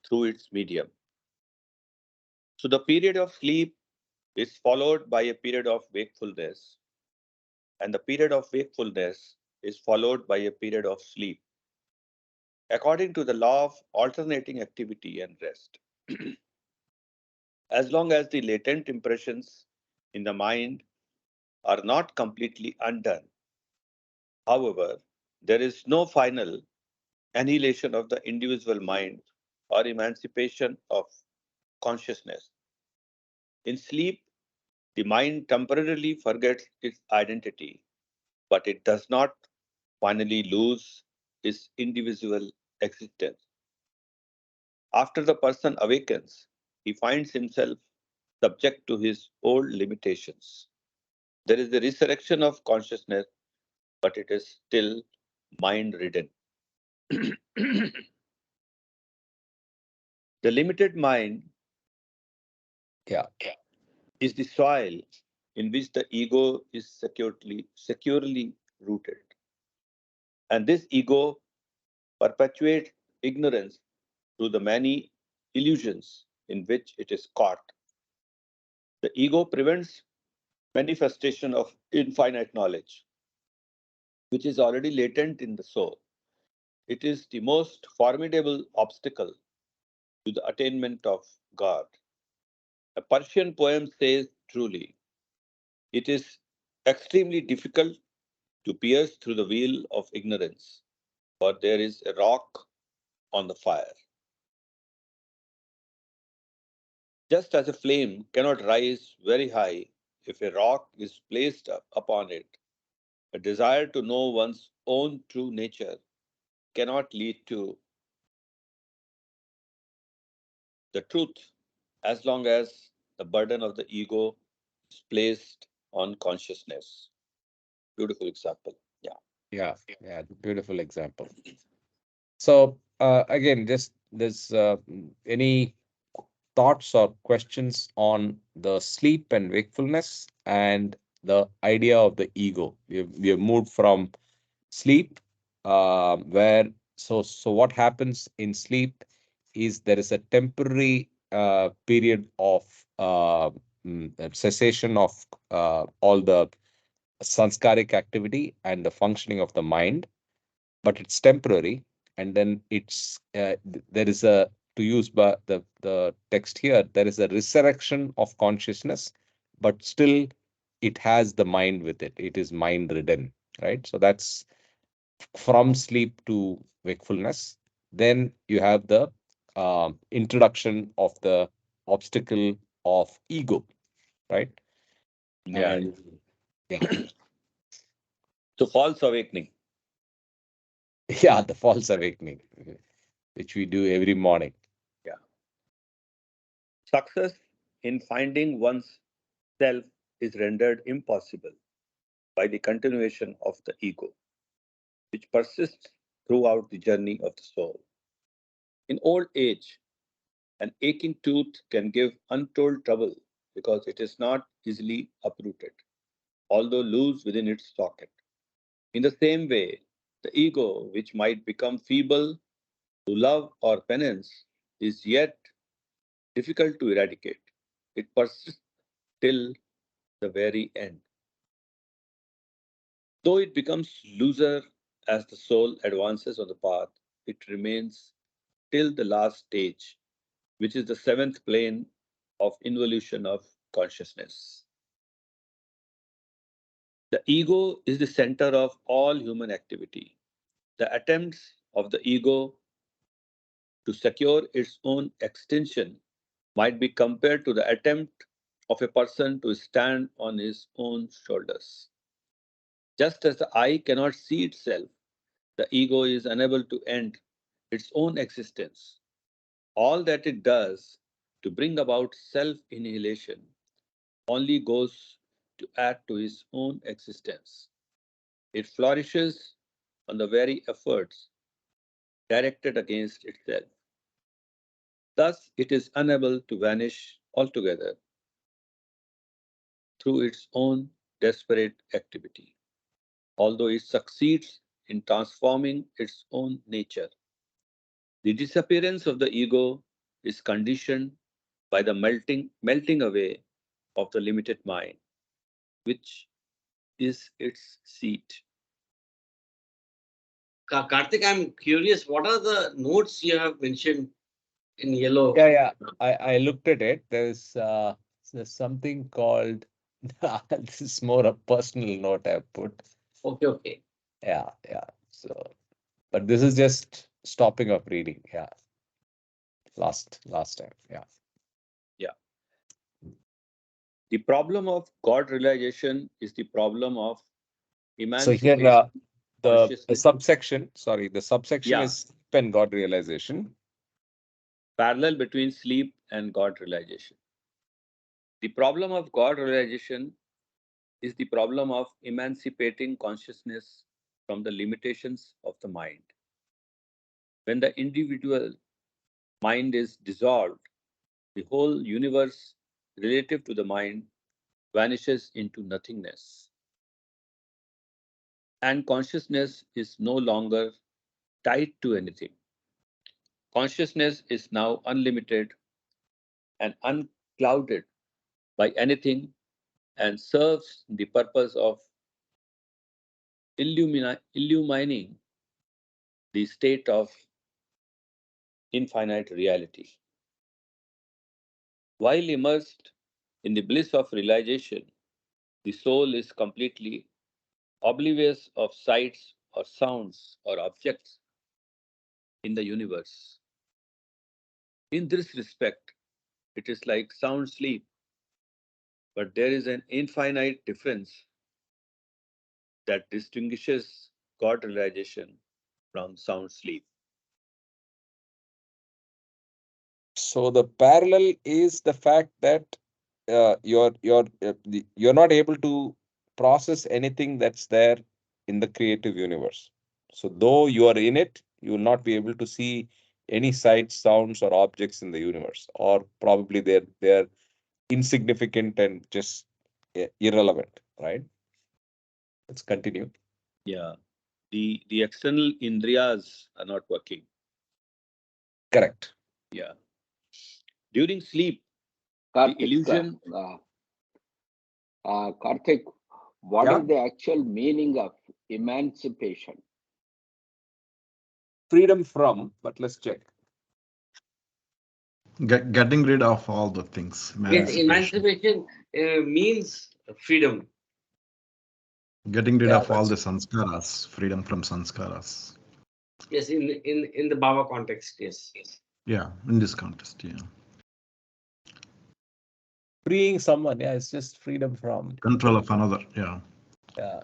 through its medium. So the period of sleep is followed by a period of wakefulness, and the period of wakefulness is followed by a period of sleep, according to the law of alternating activity and rest. As long as the latent impressions in the mind are not completely undone, however, there is no final annihilation of the individual mind or emancipation of consciousness. In sleep, the mind temporarily forgets its identity, but it does not finally lose its individual existence. After the person awakens, he finds himself subject to his old limitations. There is the resurrection of consciousness, but it is still mind ridden. The limited mind Yeah. is the soil in which the ego is securely rooted. And this ego perpetuates ignorance through the many illusions in which it is caught. The ego prevents manifestation of infinite knowledge, which is already latent in the soul. It is the most formidable obstacle to the attainment of God. A Persian poem says truly, it is extremely difficult to pierce through the veil of ignorance, for there is a rock on the fire. Just as a flame cannot rise very high if a rock is placed upon it, a desire to know one's own true nature cannot lead to the truth as long as the burden of the ego is placed on consciousness. Beautiful example. Yeah. Yeah, yeah, beautiful example. So again, just there's any thoughts or questions on the sleep and wakefulness and the idea of the ego. We have moved from sleep, where so what happens in sleep is there is a temporary period of cessation of all the sanskaric activity and the functioning of the mind, but it's temporary. And then there is a, to use the text here, there is a resurrection of consciousness, but still it has the mind with it. It is mind ridden, right? So that's from sleep to wakefulness. Then you have the introduction of the obstacle of ego, right? Yeah. And yeah, So false awakening. yeah, the false awakening, which we do every morning. Yeah. Success in finding one's self is rendered impossible by the continuation of the ego, which persists throughout the journey of the soul. In old age, an aching tooth can give untold trouble because it is not easily uprooted, although loose within its socket. In the same way, the ego, which might become feeble to love or penance, is yet difficult to eradicate. It persists till the very end. Though it becomes looser as the soul advances on the path, it remains till the last stage, which is the seventh plane of involution of consciousness. The ego is the center of all human activity. The attempts of the ego to secure its own extinction might be compared to the attempt of a person to stand on his own shoulders. Just as the eye cannot see itself, the ego is unable to end its own existence. All that it does to bring about self annihilation only goes to add to its own existence. It flourishes on the very efforts directed against itself. Thus, it is unable to vanish altogether through its own desperate activity, although it succeeds in transforming its own nature. The disappearance of the ego is conditioned by the melting away of the limited mind, which is its seat. Karthik, I'm curious, what are the notes you have mentioned in yellow? Yeah, yeah. I looked at it. There's something called this is more a personal note I've put. Okay, okay. Yeah, yeah. So, but this is just stopping of reading. Yeah, last time. Yeah. Yeah. The problem of God realization is the problem of So here emancipation the consciousness. subsection, sorry, the subsection Yeah, is sleep and God realization. parallel between sleep and God realization. The problem of God realization is the problem of emancipating consciousness from the limitations of the mind. When the individual mind is dissolved, the whole universe relative to the mind vanishes into nothingness, and consciousness is no longer tied to anything. Consciousness is now unlimited and unclouded by anything and serves the purpose of illumining the state of infinite reality. While immersed in the bliss of realization, the soul is completely oblivious of sights or sounds or objects in the universe. In this respect, it is like sound sleep, but there is an infinite difference that distinguishes God realization from sound sleep. So the parallel is the fact that you're not able to process anything that's there in the creative universe. So though you are in it, you will not be able to see any sights, sounds, or objects in the universe, or probably they're insignificant and just irrelevant, right? Let's continue. Yeah, the external indriyas are not working. Correct. Yeah. During sleep, the Karthik, illusion. Karthik, what Yeah. is the actual meaning of emancipation? Freedom from, but let's check. Getting rid of all the things, Yes, emancipation. emancipation means freedom. Getting rid Yeah, of all that's the sanskaras, freedom from sanskaras. Yes, in the Baba context, yes. Yeah, in this context, yeah. freeing someone. Yeah, it's just freedom from. Control of another, yeah. Yeah.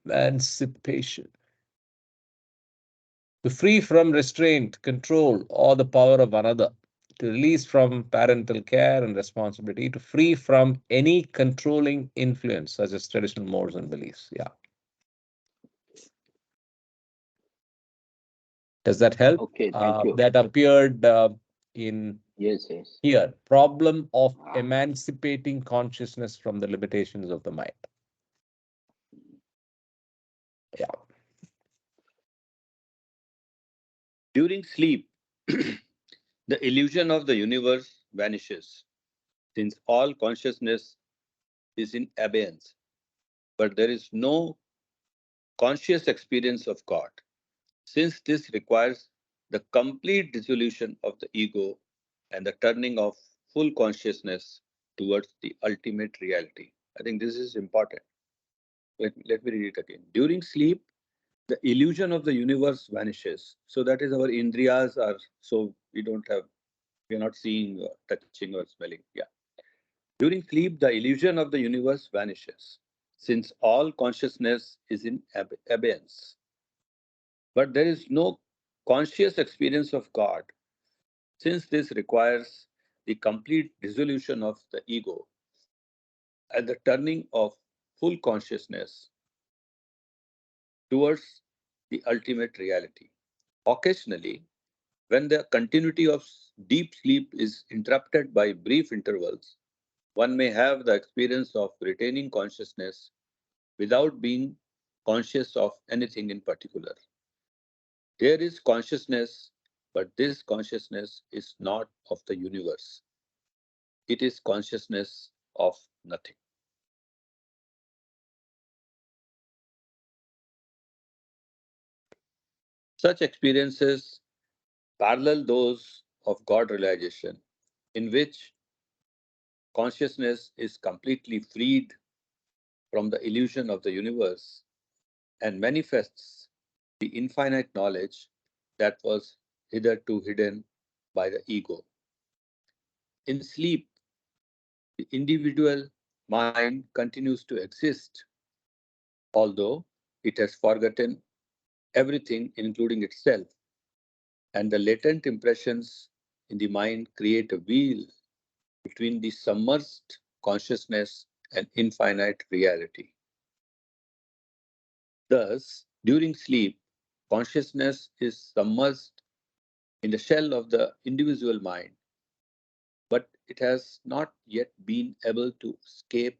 Emancipation. To free from restraint, control, or the power of another. To release from parental care and responsibility. To free from any controlling influence, such as traditional mores and beliefs. Yeah. Does that help? Okay, thank you. That appeared in Yes, yes. here. Problem of Ah, emancipating consciousness from the limitations of the mind. Yeah. During sleep, the illusion of the universe vanishes, since all consciousness is in abeyance, but there is no conscious experience of God, since this requires the complete dissolution of the ego and the turning of full consciousness towards the ultimate reality. I think this is important. Let me read it again. During sleep, the illusion of the universe vanishes. So that is our indriyas are, so we're not seeing, touching, or smelling. Yeah. During sleep, the illusion of the universe vanishes, since all consciousness is in abeyance. But there is no conscious experience of God, since this requires the complete dissolution of the ego and the turning of full consciousness towards the ultimate reality. Occasionally, when the continuity of deep sleep is interrupted by brief intervals, one may have the experience of retaining consciousness without being conscious of anything in particular. There is consciousness, but this consciousness is not of the universe. It is consciousness of nothing. Such experiences parallel those of God realization, in which consciousness is completely freed from the illusion of the universe and manifests the infinite knowledge that was hitherto hidden by the ego. In sleep, the individual mind continues to exist, although it has forgotten everything, including itself, and the latent impressions in the mind create a wheel between the submerged consciousness and infinite reality. Thus, during sleep, consciousness is submerged in the shell of the individual mind, but it has not yet been able to escape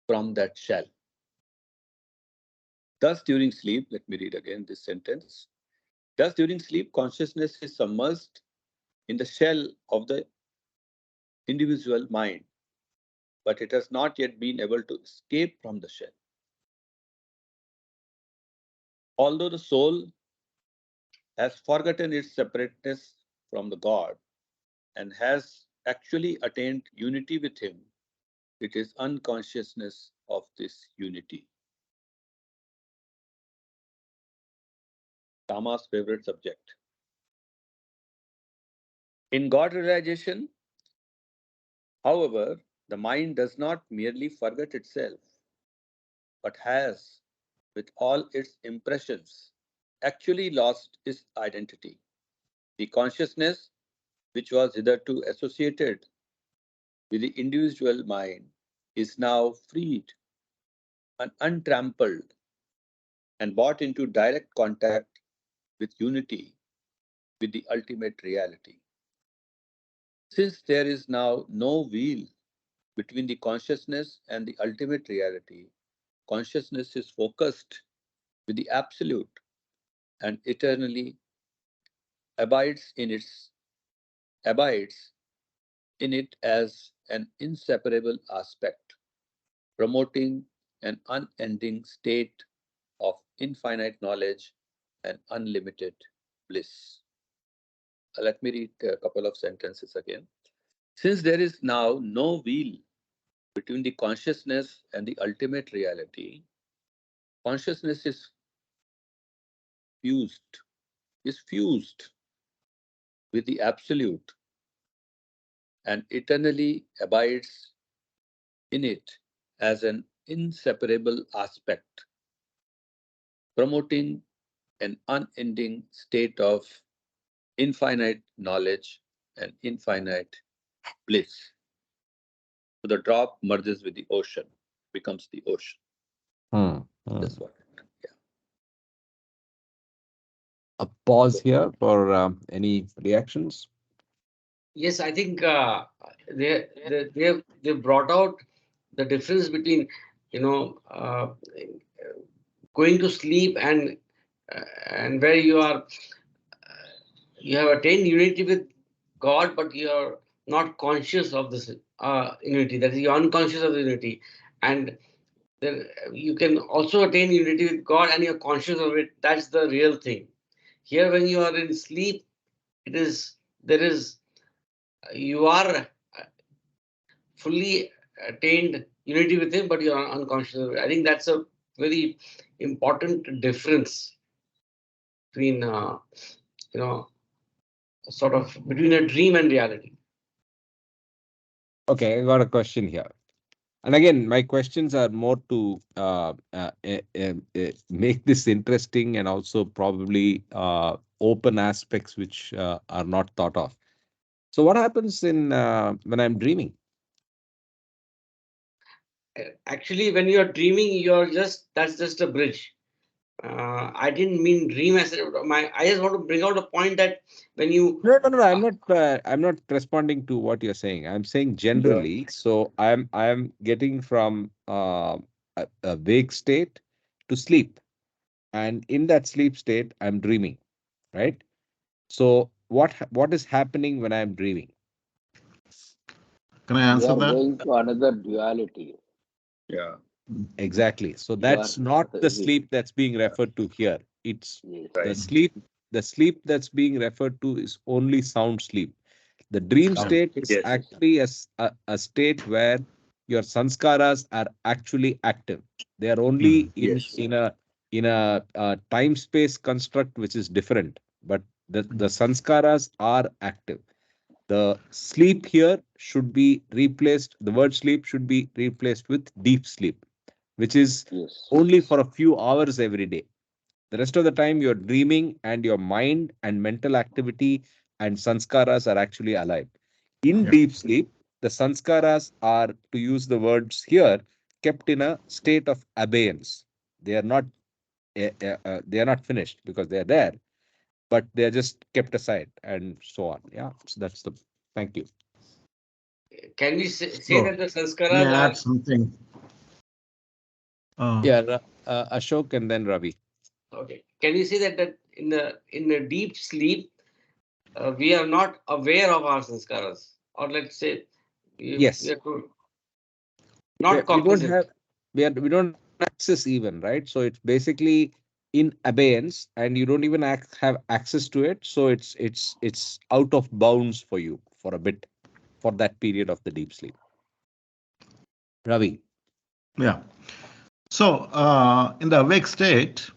from that shell. Thus, during sleep, let me read again this sentence. Thus, during sleep, consciousness is submerged in the shell of the individual mind, but it has not yet been able to escape from the shell. Although the soul has forgotten its separateness from the God and has actually attained unity with Him, it is unconsciousness of this unity. Tama's favorite subject. In God realization, however, the mind does not merely forget itself, but has, with all its impressions, actually lost its identity. The consciousness, which was hitherto associated with the individual mind, is now freed and untrampled and brought into direct contact with unity with the ultimate reality. Since there is now no veil between the consciousness and the ultimate reality, consciousness is focused with the absolute and eternally abides in it as an inseparable aspect, promoting an unending state of infinite knowledge and unlimited bliss. Let me read a couple of sentences again. Since there is now no veil between the consciousness and the ultimate reality, consciousness fused, is fused with the absolute and eternally abides in it as an inseparable aspect, promoting an unending state of infinite knowledge and infinite bliss. So the drop merges with the ocean, becomes the ocean. That's what. Yeah. A pause here for any reactions. Yes, I think they brought out the difference between, you know, going to sleep and where you have attained unity with God, but you're not conscious of this unity. That is, you're unconscious of the unity, and then you can also attain unity with God, and you're conscious of it. That's the real thing. Here, when you are in sleep, it is there is you are fully attained unity with Him, but you are unconscious of it. I think that's a very important difference between you know sort of between a dream and reality. Okay, I got a question here. And again, my questions are more to make this interesting and also probably open aspects which are not thought of. So, what happens in when I'm dreaming? Actually, when you're dreaming, that's just a bridge. I didn't mean dream as I just want to bring out a point that when you No. I'm not responding to what you're saying. I'm saying generally. So, I'm getting from a wake state to sleep, and in that sleep state, I'm dreaming, right? So, what is happening when I'm dreaming? Can I You answer are that? going to another duality. Yeah. Exactly. So You are, that's not the sleep that's being referred to here. It's yes, the Right. sleep. The sleep that's being referred to is only sound sleep. The dream Yeah. state is Yes. actually a state where your sanskaras are actually active. They are only Yes. in a time space construct which is different, but the sanskaras are active. The sleep here should be replaced. The word sleep should be replaced with deep sleep, which is yes, only for a few hours every day. The rest of the time, you're dreaming and your mind and mental activity and sanskaras are actually alive. In Yeah. deep sleep, the sanskaras are, to use the words here, kept in a state of abeyance. They are not they are not finished because they are there, but they are just kept aside and so on. Yeah, so that's the. Thank you. can we say So that the let me sanskaras are add something. Uh, Yeah, Ashok and then Ravi. okay? Can we say that in the deep sleep we are not aware of our sanskaras, or let's say we Yes, are not we don't cognizant. have we don't have access even, right? So it's basically in abeyance and you don't even have access to it, so it's out of bounds for you for a bit, for that period of the deep sleep. Ravi. yeah. So in the awake state,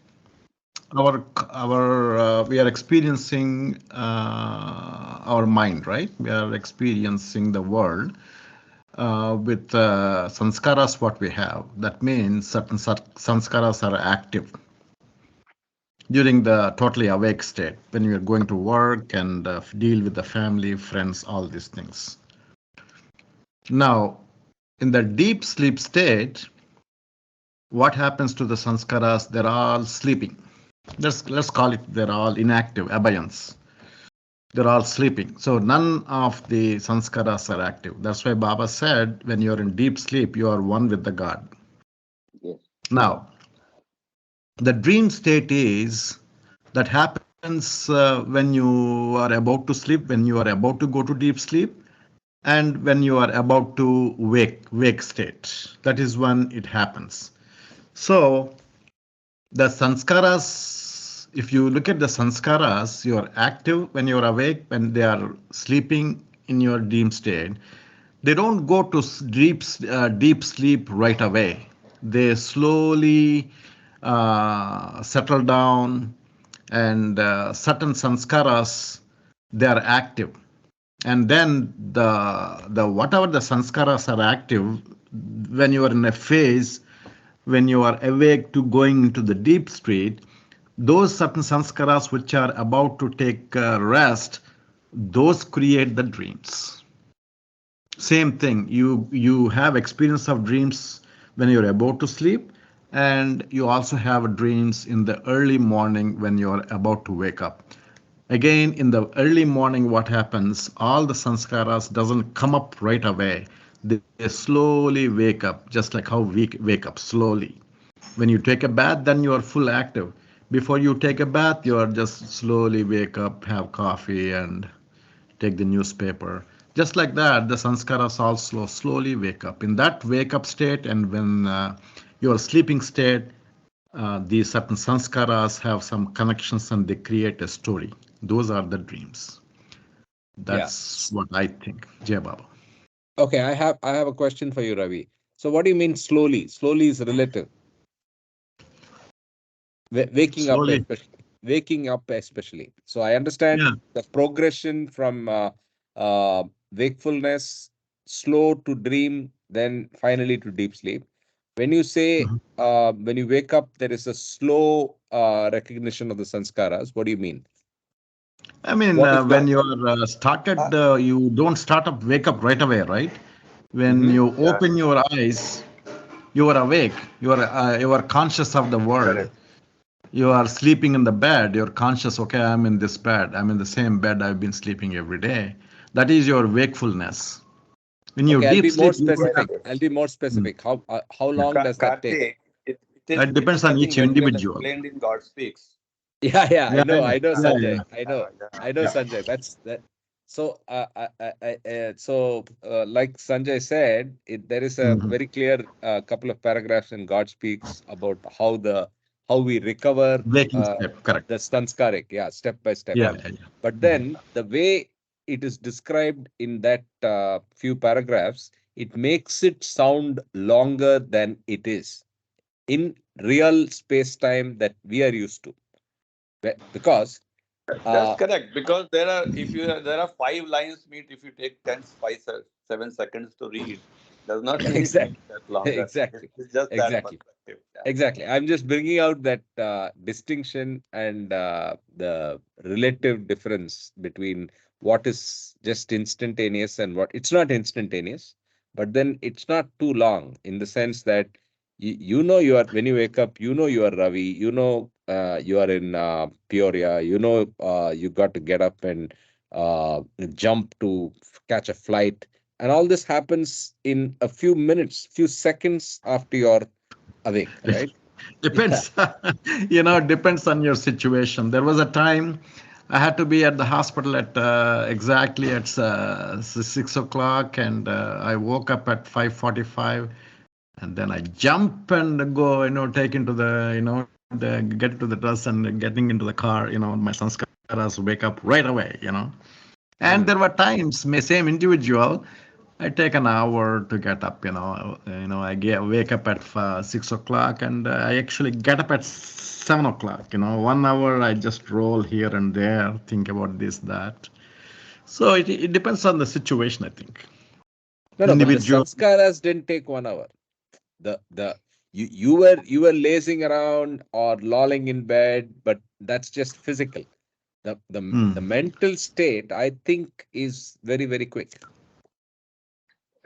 we are experiencing our mind, right? We are experiencing the world with sanskaras. What we have, that means certain sanskaras are active during the totally awake state when we are going to work and deal with the family, friends, all these things. Now, in the deep sleep state, what happens to the sanskaras? They're all sleeping. Let's call it, they're all inactive, abeyance. They're all sleeping. So none of the sanskaras are active. That's why Baba said, when you're in deep sleep, you are one with the God. yes, Now, the dream state is that happens when you are about to sleep, when you are about to go to deep sleep, and when you are about to wake state. That is when it happens. So the sanskaras, if you look at the sanskaras, you are active when you are awake, when they are sleeping in your dream state. They don't go to deep sleep right away. They slowly settle down, and certain sanskaras, they are active, and then the whatever the sanskaras are active, when you are in a phase, when you are awake to going into the deep state, those certain sanskaras which are about to take rest, those create the dreams. Same thing, you have experience of dreams when you're about to sleep, and you also have dreams in the early morning when you're about to wake up. Again, in the early morning, what happens, all the sanskaras doesn't come up right away. They slowly wake up, just like how we wake up slowly. When you take a bath, then you are full active. Before you take a bath, you are just slowly wake up, have coffee, and take the newspaper. Just like that, the sanskaras also slowly wake up. In that wake up state, and when your sleeping state, these certain sanskaras have some connections and they create a story. Those are the dreams. Yeah. That's what I think. Jai Baba. Okay, I have a question for you, Ravi. So what do you mean slowly? Slowly is relative. Waking up Slowly. especially. Waking up especially. So I understand Yeah. the progression from wakefulness, slow to dream, then finally to deep sleep. When you say Mhm. when you wake up, there is a slow recognition of the sanskaras. What do you mean? I mean, What is when the? you're started, you don't start up, wake up right away, right? When Mhm. you Yeah, open your eyes, you are awake. You are conscious of the world. correct. You are sleeping in the bed. You're conscious. Okay, I'm in this bed. I'm in the same bed I've been sleeping every day. That is your wakefulness. In your Okay, I'll deep be more sleep, you don't Yes, have. specific. yes. I'll be more Mm. specific. How long does that take? Karthik, It it depends is, I on think, each very well individual. explained in God Speaks. Yeah, yeah, Yeah, yeah, I know, yeah, Sanjay. yeah, Yeah. I know, yeah. Sanjay. That's that. So, like Sanjay said, there is a Mhm. very clear couple of paragraphs in God Speaks about how we recover Waking step, the correct. stanskarik, yeah, step by step. Yeah, yeah, yeah. But Mhm. then the way it is described in that few paragraphs, it makes it sound longer than it is in real space time that we are used to. Because That's uh, correct. Because there are 5 lines meet, if you take 7 seconds to read, does not mean it exactly, takes that longer. exactly, It's just that exactly. perspective. Yeah. Exactly. I'm just bringing out that distinction and the relative difference between what is just instantaneous and what it's not instantaneous, but then it's not too long in the sense that you know you are when you wake up, you know you are Ravi, you know you are in Peoria, you know you got to get up and jump to catch a flight, and all this happens in a few minutes, few seconds after you're awake, right? Yeah. Depends. Depends on your situation. There was a time I had to be at the hospital at exactly at 6 o'clock, and I woke up at 5:45, and then I jump and go, take into get into the dress and getting into the car. My sanskaras wake up right away. And there Mm. were times, same individual, I take an hour to get up. Wake up at 6 o'clock, and I actually get up at 7 o'clock. 1 hour, I just roll here and there, think about this, that. So it depends on the situation, I think. No, no, but the Individual. sanskaras didn't take 1 hour. The you were lazing around or lolling in bed, but that's just physical. The Hmm. mental state, I think, is very, very quick.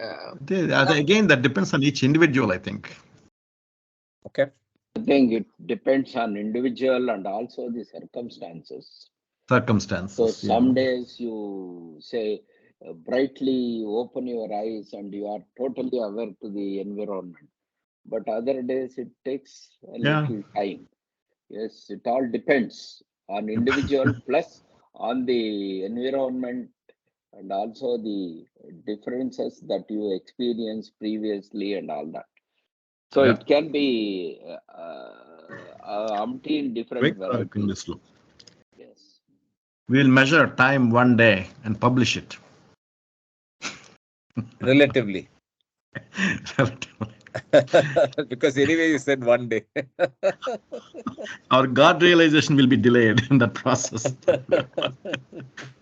Uh, Again, that depends on each individual, I think. Okay. I think it depends on individual and also the circumstances. So Circumstances. some days you say brightly you open your eyes and you are totally aware to the environment. But other days it takes a Yeah. little time. Yes, it all depends. on individual plus on the environment, and also the differences that you experienced previously and all that. So Yeah. it can be umpteen different Quick in varieties. this look. Yes. We'll measure time one day and publish it. Relatively. Because anyway, you said one day. Our God realization will be delayed in that process.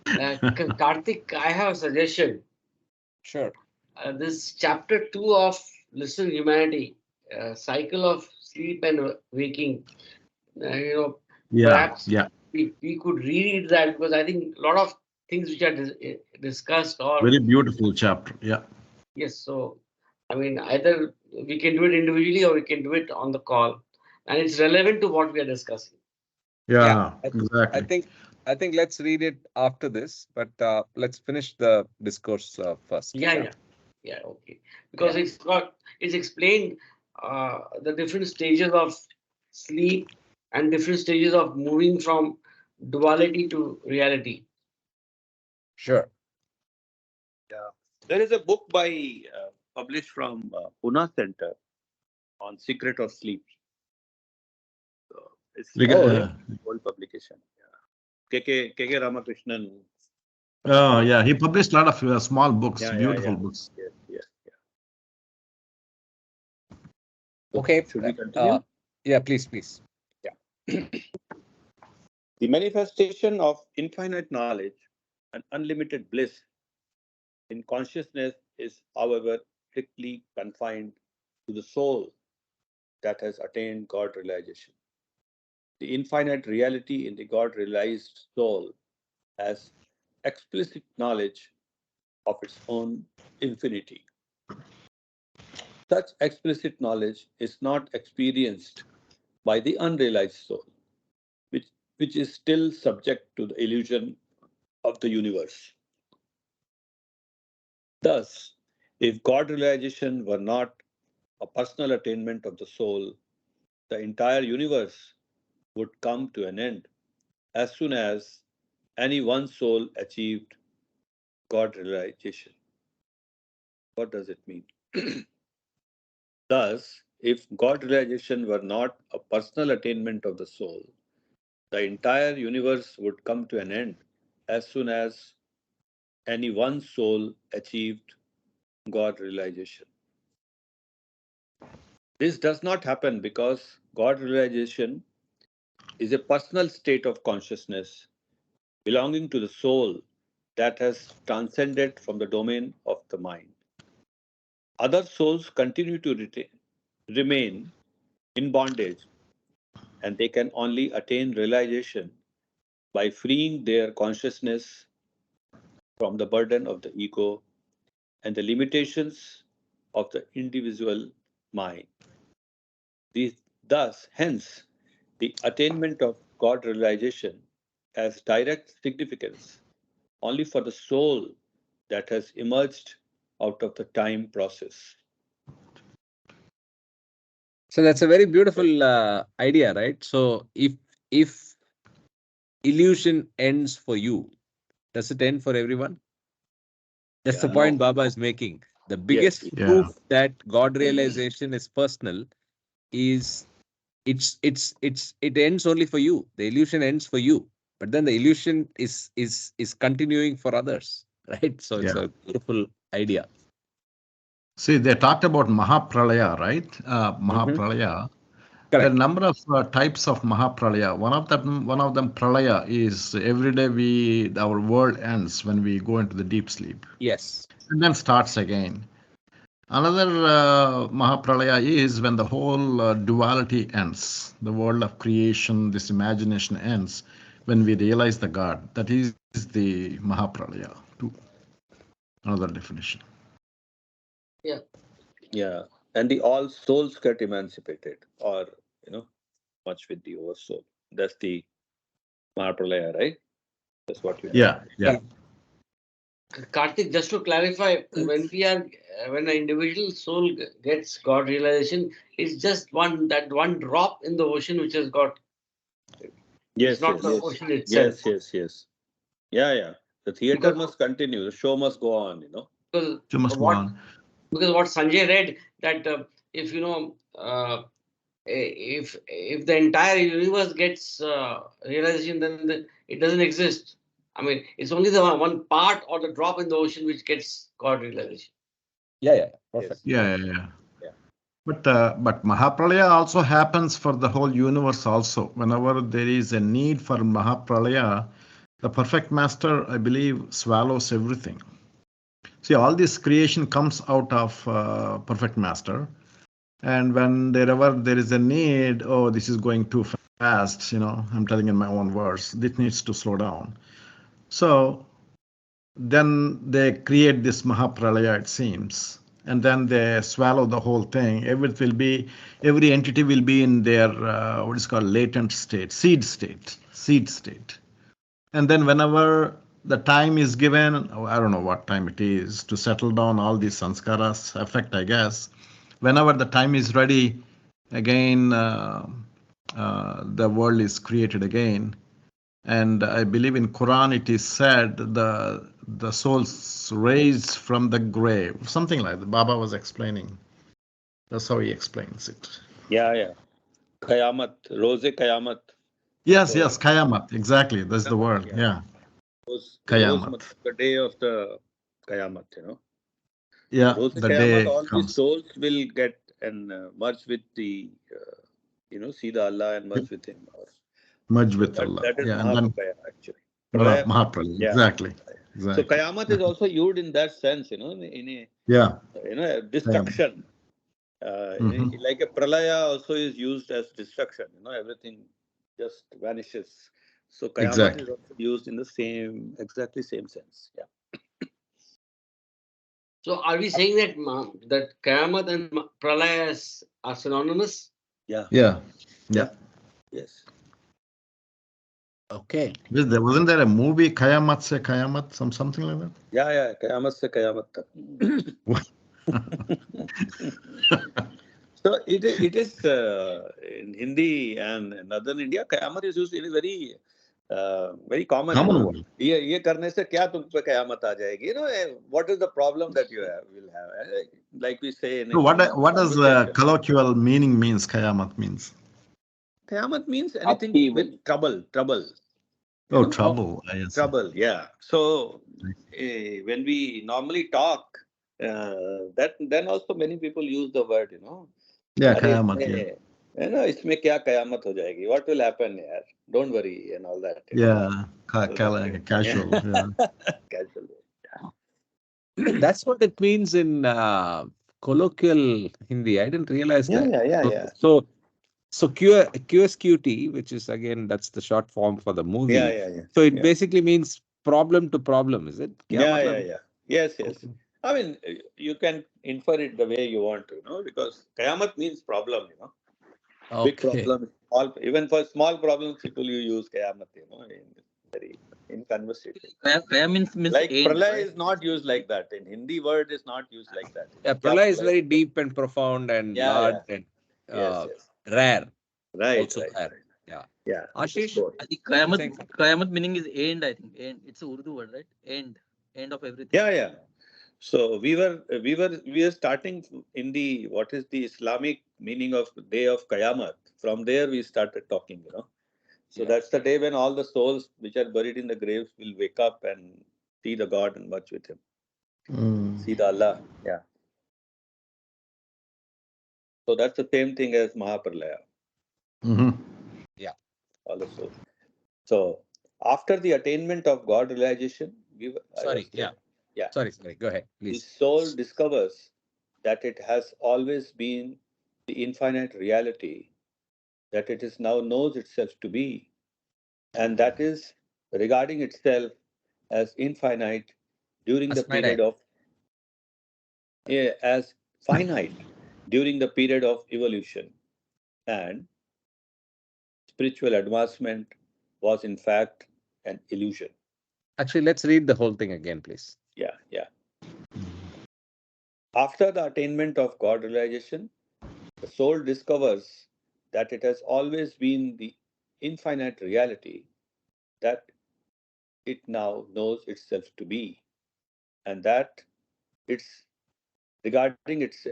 Karthik, I have a suggestion. Sure. This chapter 2 of Listen Humanity, cycle of sleep and waking. Yeah, Perhaps yeah. we could reread that, because I think a lot of things which are discussed, or Very beautiful chapter. Yeah. yes, so I mean, either we can do it individually or we can do it on the call, and it's relevant to what we are discussing. Yeah, I exactly. think let's read it after this, but let's finish the discourse first. Yeah, okay. Because it's explained the different stages of sleep and different stages of moving from duality to reality. Sure. Yeah. There is a book by published from Pune Center on Secret of Sleep. So it's We Oh, get, really? old publication. Yeah. KK Ramakrishnan. oh, yeah. He published a lot of small books, Yeah, beautiful books. Yes, yes, yeah. Okay. Should we continue? Yeah, please. Yeah. The manifestation of infinite knowledge and unlimited bliss in consciousness is, however, strictly confined to the soul that has attained God realization. The infinite reality in the God realized soul has explicit knowledge of its own infinity. Such explicit knowledge is not experienced by the unrealized soul, which, which is still subject to the illusion of the universe. Thus, if God realization were not a personal attainment of the soul, the entire universe would come to an end as soon as any one soul achieved God realization. What does it mean? Thus, if God realization were not a personal attainment of the soul, the entire universe would come to an end as soon as any one soul achieved God realization. This does not happen because God realization is a personal state of consciousness belonging to the soul that has transcended from the domain of the mind. Other souls continue to remain in bondage, and they can only attain realization by freeing their consciousness from the burden of the ego and the limitations of the individual mind. Hence, the attainment of God realization has direct significance only for the soul that has emerged out of the time process. So that's a very beautiful idea, right? So if illusion ends for you, does it end for everyone? That's the Yeah, point no. Baba is making. The Yes. biggest Yeah. proof that God realization is personal is it ends only for you. The illusion ends for you, but then the illusion is continuing for others, right? So it's Yeah. a beautiful idea. See, they talked about Mahapralaya, right? Mhm. Mahapralaya. There are a Correct. number of types of Mahapralaya. One of them Pralaya is every day our world ends when we go into the deep sleep Yes. and then starts again. Another Mahapralaya is when the whole duality ends, the world of creation, this imagination ends, when we realize the God. That is the Mahapralaya, too. Another definition. Yeah. Yeah. And the all souls get emancipated or, much with the oversoul. That's the Mahapralaya, right? That's what you mean. Yeah, yeah. Karthik, just to clarify, when an individual soul gets God realization, it's just one drop in the ocean which has got. It's Yes, not yes, the Yes. ocean itself. yes, yes, yes. Yeah, yeah. The theater Because, must continue. The show must go on. because You must go what on. because what Sanjay read, that if you know if the entire universe gets realization, then it doesn't exist. I mean, it's only the one part or the drop in the ocean which gets God realization. Yeah, perfect. Yes. Yeah, yeah, yeah. Yeah. But Mahapralaya also happens for the whole universe also. Whenever there is a need for Mahapralaya, the perfect master, I believe, swallows everything. See, all this creation comes out of perfect master. And whenever there is a need, oh, this is going too fast, I'm telling in my own words, this needs to slow down. So then they create this Mahapralaya, it seems, and then they swallow the whole thing. Every entity will be in their what is called latent state, seed state. And then whenever the time is given, I don't know what time it is, to settle down all these sanskaras effect, I guess. Whenever the time is ready, again the world is created again. And I believe in Quran it is said the souls raised from the grave, something like that. Baba was explaining. That's how he explains it. Yeah, yeah. Kayamat, Rose Kayamat. Yes, So, yes, Kayamat. Exactly, that's the word. yeah. Yeah, Rose, Kayamat. the day of the Kayamat, Yeah, Rose the Kayamat, day all these comes. souls will get and merge with the, see the Allah and merge with him. Merge So with Allah. that is Yeah, and then Mahapralaya actually. Pralaya, Mahapralaya. yeah. Exactly, So exactly. Kayamat is also used in that sense, in a Yeah. destruction. Mm-hmm. Like a pralaya also is used as destruction. Everything just vanishes. So Kayamat is Exactly. also used in the exactly same sense. Yeah. So are we saying that that Kayamat and Pralaya are synonymous? Yeah. Yeah. Yeah. Yeah. Yes. Okay. Wasn't there a movie Kayamat se Kayamat, something like that? Yeah, yeah. Kayamat se Kayamat tak. So it is in Hindi and northern India, Kayamat is used in a very common, Common word. ये करने से क्या तुम पे कयामत आ जाएगी, what is the problem that you will have, like we say in a So common what does conversation. colloquial meaning means? Kayamat means. Kayamat means anything Upheaval. with trouble, Oh, or trouble. I see. trouble, yeah. So when we normally talk, then also many people use the word, Yeah, अरे Kayamat. इसमें Yeah. इसमें क्या कयामत हो जाएगी, what will happen यार, don't worry and all that, Yeah. So that, Casual. Yeah. casual. That's what it means in colloquial Hindi. I didn't realize Yeah, that. yeah, yeah, So, yeah. so, so QSQT, which is again, that's the short form for the Yeah, movie. yeah, yeah. So it Yeah, basically means problem to problem, is it? Kya yeah, yeah, matlab? yeah. Yes, yes. Okay. I mean, you can infer it the way you want to, because kayamat means problem, big Okay. problem, even for small problems, people you use kayamat, in conversation. Kaya means Like end, pralay right? is not used like that. In Hindi, word is not used like that. Yeah, Kya pralay is pralay very ho gaya? deep and profound and Yeah, large yeah. and Yes, yes. rare, Right, also right, rare. right. Yeah. Yeah, it is Ashish, both. I think you're saying something? Kayamat meaning is end, I think. End. It's a Urdu word, right? End of everything. Yeah, yeah. So we are starting in the what is the Islamic meaning of day of Qayamat. From there we started talking, So Yeah. that's the day when all the souls which are buried in the graves will wake up and see the God and watch with him. See the Allah. Yeah. So that's the same thing as Mahapralaya. Mm-hmm. Yeah. All the souls. So after the attainment of God realization, I was Sorry. Yeah. saying, yeah, Sorry. Go ahead, the please. soul discovers that it has always been the infinite reality that it is now knows itself to be, and that is regarding itself as infinite during the As period finite. of as finite during the period of evolution, and spiritual advancement was in fact an illusion. Actually, let's read the whole thing again, please. Yeah, yeah. After the attainment of God realization, the soul discovers that it has always been the infinite reality that it now knows itself to be, and it's regarding its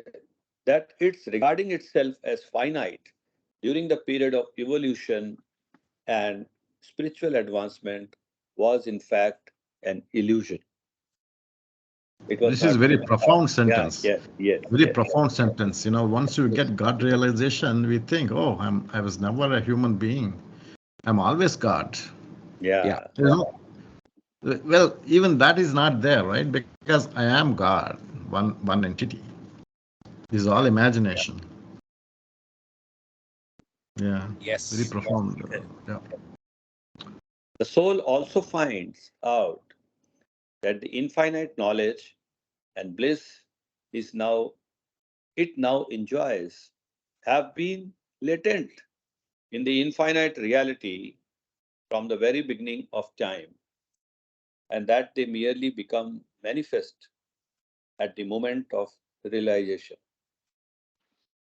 it's regarding itself as finite during the period of evolution and spiritual advancement was in fact an illusion. It was This is not very true. profound Yeah, sentence. yes, yes, Very yes. profound sentence. You know, once you get God realization, we think, oh, I was never a human being. I'm always God. Yeah, Yeah. You know, well, even that is not there, right? Because I am God, one entity. This is all imagination. Yeah, very Yes. profound. Yeah. the soul also finds out that the infinite knowledge and bliss is now it now enjoys have been latent in the infinite reality from the very beginning of time, and that they merely become manifest at the moment of realization.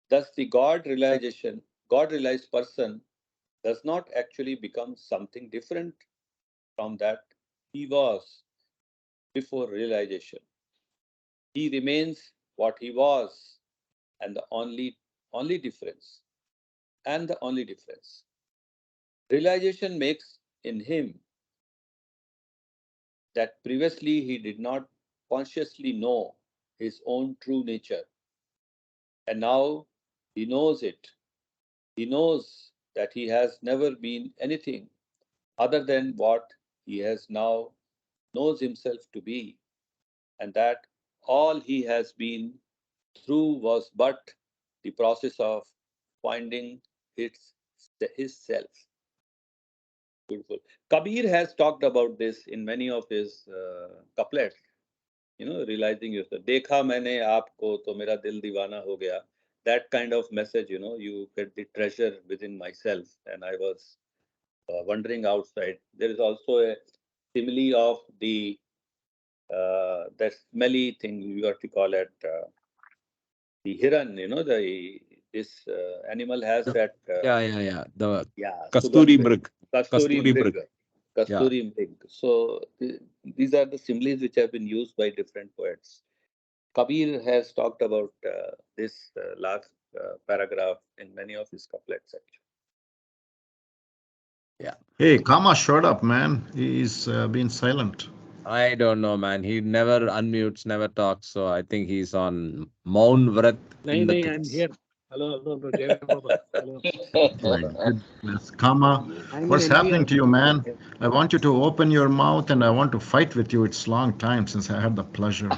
Thus, the God realized person does not actually become something different from that he was before realization. He remains what he was, and the only difference, and the only difference. Realization makes in him that previously he did not consciously know his own true nature, and now he knows it. He knows that he has never been anything other than what he has now knows himself to be, and that all he has been through was but the process of finding his self. Beautiful. Kabir has talked about this in many of his couplets. Realizing yourself. Dekha maine aapko to mera dil deewana ho gaya. That kind of message, you get the treasure within myself, and I was wandering outside. There is also a simile of the that smelly thing you have to call it the hiran. This animal has that Yeah. The yeah Kasturi sugandh, Mrig. kasturi Kasturi mrig, Mrig. Yeah. kasturi mrig. So these are the similes which have been used by different poets. Kabir has talked about this last paragraph in many of his couplets. Actually. Yeah. Hey, Kama showed up, man. He's been silent. I don't know, man. He never unmutes, never talks. So I think he's on Maun Vrat Nay, in the nay, I'm pits. here. Hello, Jai Baba. Hello. My goodness. Kama, I'm what's in happening MBA. to you, man? I want you to open your mouth and I want to fight with you. It's a long time since I had the pleasure.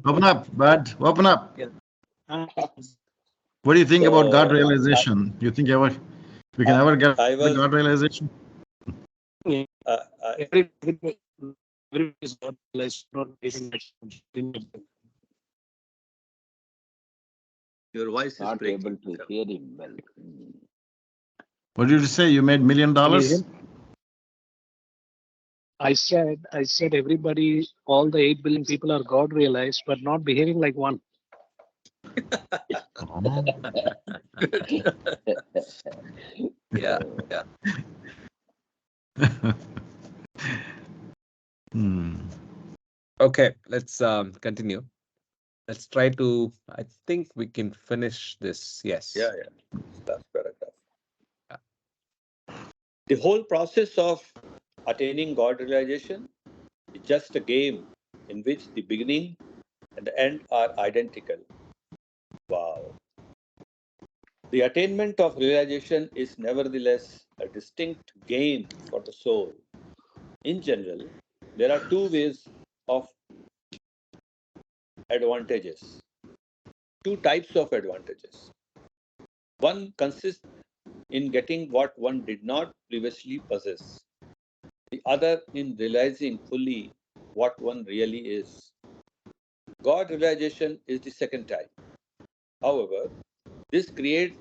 Open up, bud. Open up. Uh, What do you think about God So realization? You think we can I, ever get I the was God realization? everybody's got less not getting much in the book. your voice is Not breaking. able to hear him well. What did you say? You made $1 million? Can you hear? I said everybody, all the 8 billion people are God realized, but not behaving like one. Oh. Yeah. Hmm. Okay, let's continue. Let's try to. I think we can finish this. Yes. Yeah. Last paragraph. The whole process of attaining God realization is just a game in which the beginning and the end are identical. Wow. The attainment of realization is nevertheless a distinct gain for the soul. In general, there are two ways of advantages, two types of advantages. One consists in getting what one did not previously possess, the other in realizing fully what one really is. God realization is the second type. However, this creates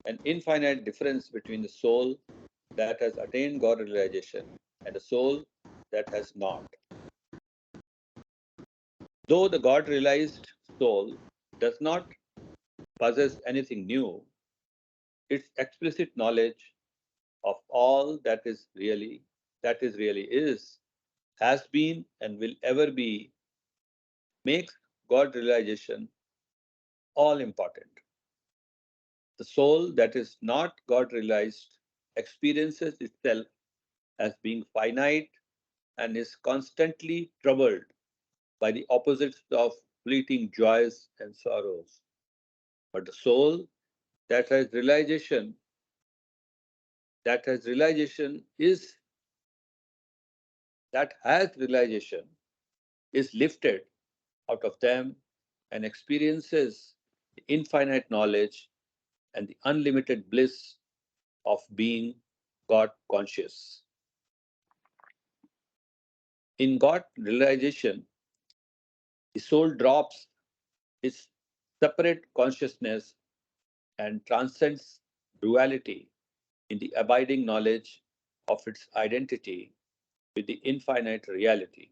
an infinite difference between the soul that has attained God realization and the soul that has not. Though the God realized soul does not possess anything new, its explicit knowledge of all that is really is, has been, and will ever be, makes God realization all important. The soul that is not God realized experiences itself as being finite and is constantly troubled by the opposites of fleeting joys and sorrows. But the soul that has realization, is that has realization is lifted out of them and experiences the infinite knowledge and the unlimited bliss of being God conscious. In God realization, the soul drops its separate consciousness and transcends duality in the abiding knowledge of its identity with the infinite reality.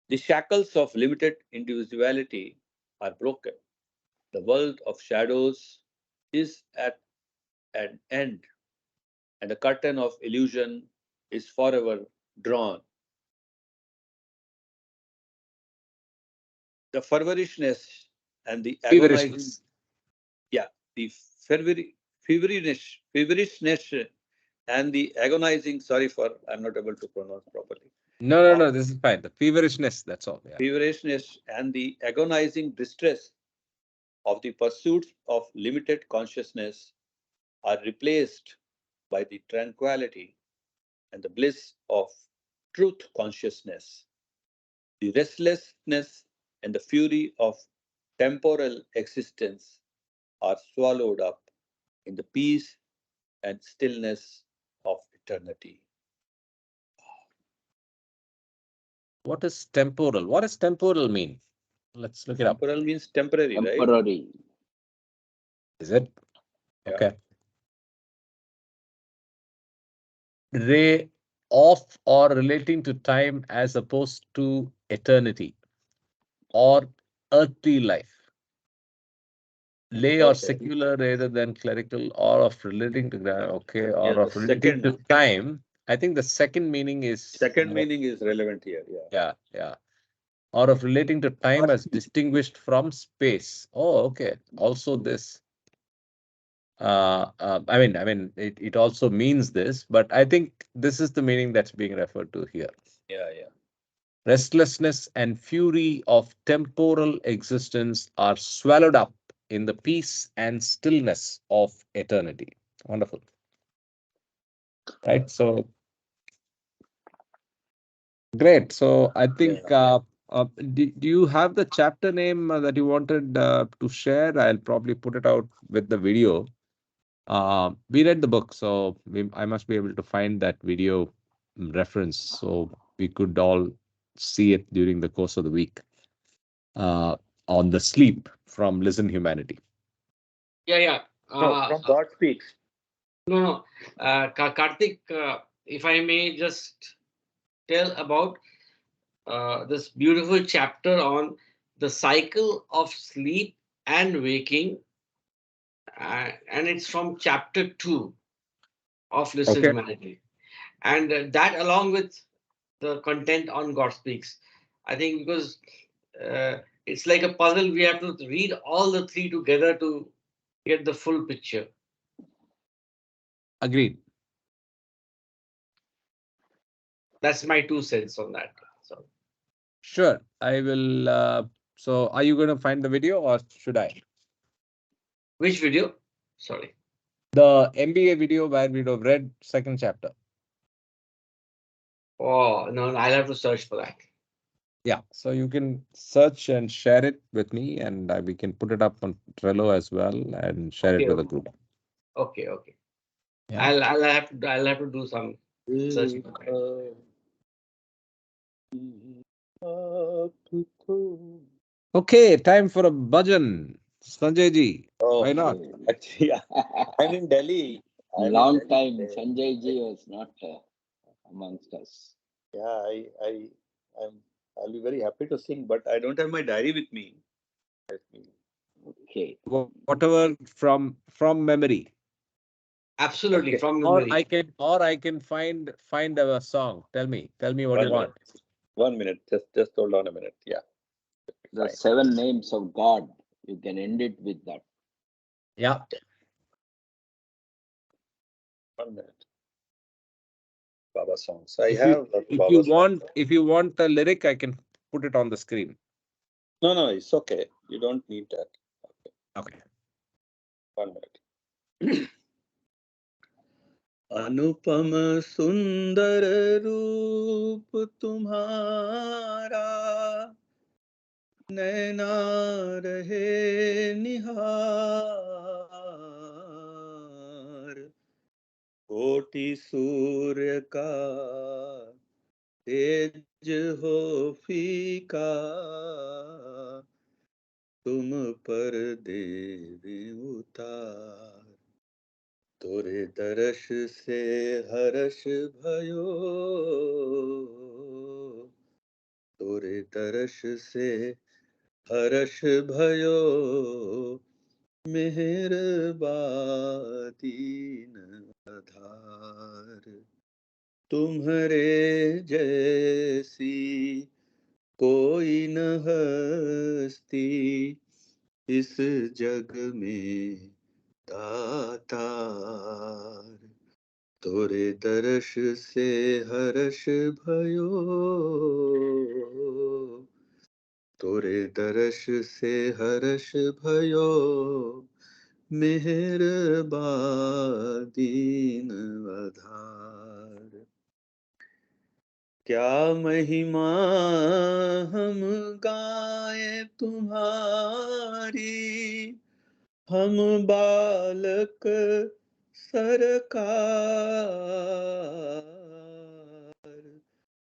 The shackles of limited individuality are broken. The world of shadows is at an end, and the curtain of illusion is forever drawn. The feverishness and the agonizing, Feverishness. yeah, the feverishness and the agonizing, sorry for, I'm not able to pronounce properly, No, no, of no. This is fine. The feverishness. That's all. Yeah. feverishness and the agonizing distress of the pursuits of limited consciousness are replaced by the tranquility and the bliss of truth consciousness. The restlessness and the fury of temporal existence are swallowed up in the peace and stillness of eternity. What is temporal? What does temporal mean? Let's look it up. Temporal means temporary, right? Temporary. Is it? Yeah. Okay. Ray of or relating to time as opposed to eternity or earthly life. Lay or Okay. secular rather than clerical or of relating to that. Okay. Yeah, Or the of relating to second time. I think the second meaning is second meaning is relevant here. Yeah. yeah, yeah. Or of relating to time as distinguished from space. Oh, okay. Also this. It also means this, but I think this is the meaning that's being referred to here. Yeah, yeah. Restlessness and fury of temporal existence are swallowed up in the peace and stillness of eternity. Wonderful. Right. So great. So I think, Yeah. do you have the chapter name that you wanted to share? I'll probably put it out with the video. We read the book, so I must be able to find that video reference so we could all see it during the course of the week. On the sleep from Listen Humanity. Yeah, yeah. No, from God speaks. No, no. Karthik, if I may just tell about this beautiful chapter on the cycle of sleep and waking, and it's from chapter 2 of Listen Okay. Humanity. And that, along with the content on God Speaks, I think because it's like a puzzle, we have to read all the three together to get the full picture. Agreed. That's my 2 cents on that. So, Sure. I will. So, are you going to find the video or should I? which video? Sorry. The MBA video where we'd have read second chapter. Oh, no, no, I'll have to search for that. Yeah. So you can search and share it with me, and we can put it up on Trello as well and share it Okay, with the okay, group. okay, okay. Yeah. I'll have to do some searching. Okay. Time for a bhajan. Sanjay ji. Why not? Okay. Actually, yeah. I'm in Delhi. Long time Sanjay ji was not amongst us. Yeah, I'll be very happy to sing, but I don't have my diary with me. Let me Okay. Whatever from memory. Absolutely, Okay. from Or memory. I can find a song. Tell me what you 1 minute. want. 1 minute. Just hold on a minute. Yeah. The Fine. 7 names of God. You can end it with that. Yeah. 1 minute. Baba songs. I have Baba songs. If you want the lyric, I can put it on the screen. No, it's okay. You don't need that. Okay. 1 minute. अनुपम सुंदर रूप तुम्हारा नैना रहे निहार कोटि सूर्य का तेज हो फीका तुम पर देवी उतार तोरे दर्श से हर्ष भयो तोरे दर्श से हर्ष भयो मेहरबादीन आधार तुम्हरे जैसी कोई न हस्ती इस जग में दातार तोरे दर्श से हर्ष भयो तोरे दर्श से हर्ष भयो मेहरबादीन आधार क्या महिमा हम गाए तुम्हारी हम बालक सरकार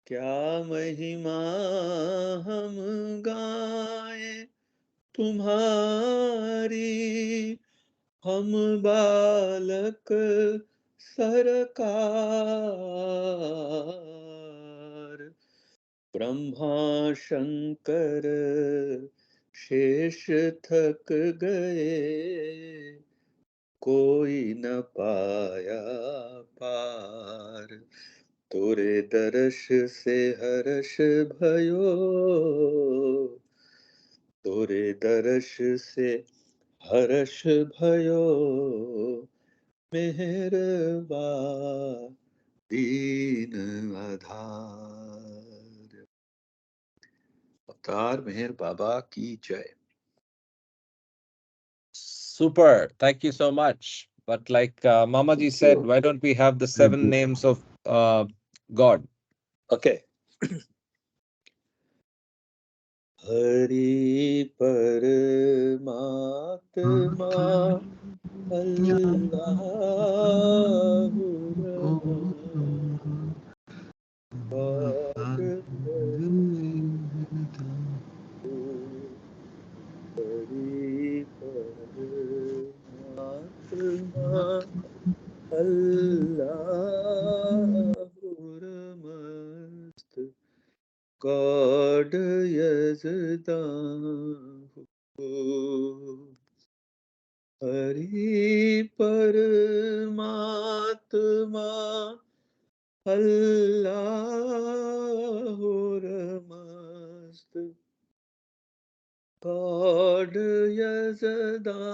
क्या महिमा हम गाए तुम्हारी हम बालक सरकार ब्रह्मा शंकर शेष थक गए कोई न पाया पार तोरे दर्श से हर्ष भयो तोरे दर्श से हर्ष भयो मेहरबा दीन आधार अवतार मेहर बाबा की जय. Super. Thank you so much. But like Mamaji said, why don't we have the 7 names of God? Okay. Hari परमात्मा अल्लाहु God हरि परमात्मा अल्लाहु मस्त God Yazdahu Hari Paramatma Allahu Ramast God Yazdahu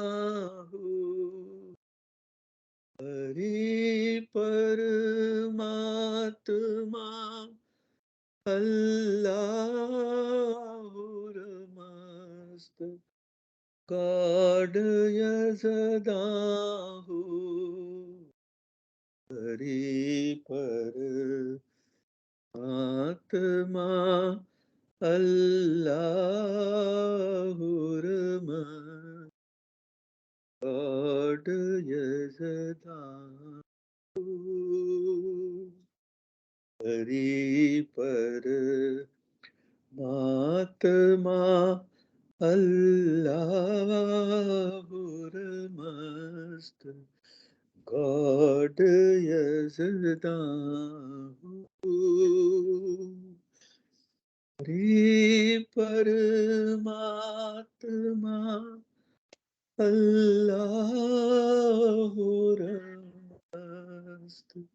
Hari Paramatma Allahu Ramast God Yazdahu Hari Paramatma Allahu Ramast God Yazdahu Hari Paramatma Allahu Ramast God Yazdahu Hari Paramatma Allahu Rastu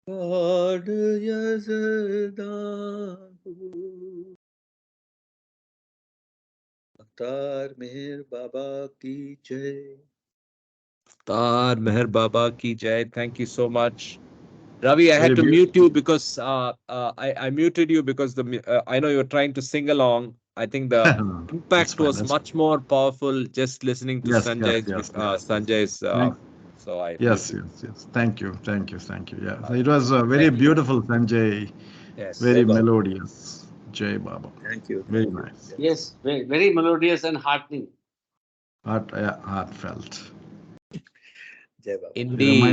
God Yazdahu Akhtar Meher Baba Ki Jai. Tar Meher Baba ki Jai. Thank you so much. Ravi, I Very had to mute beautiful. you because I muted you because I know you were trying to sing along. I think the That's impact fine. was That's fine. much more powerful just listening to Yes, yes, yes, yes. Sanjay's. Thank, So I yes, muted. yes, yes. Thank you, thank you, thank you. Yeah, Uh, so it was very thank you. beautiful, Sanjay. Yes. Very Jai Baba. melodious. Jay Baba. Thank you. Very Thank you. nice. Yes. Yes, very, very melodious and heartening. Heartfelt. Jai Baba. You Indeed. remind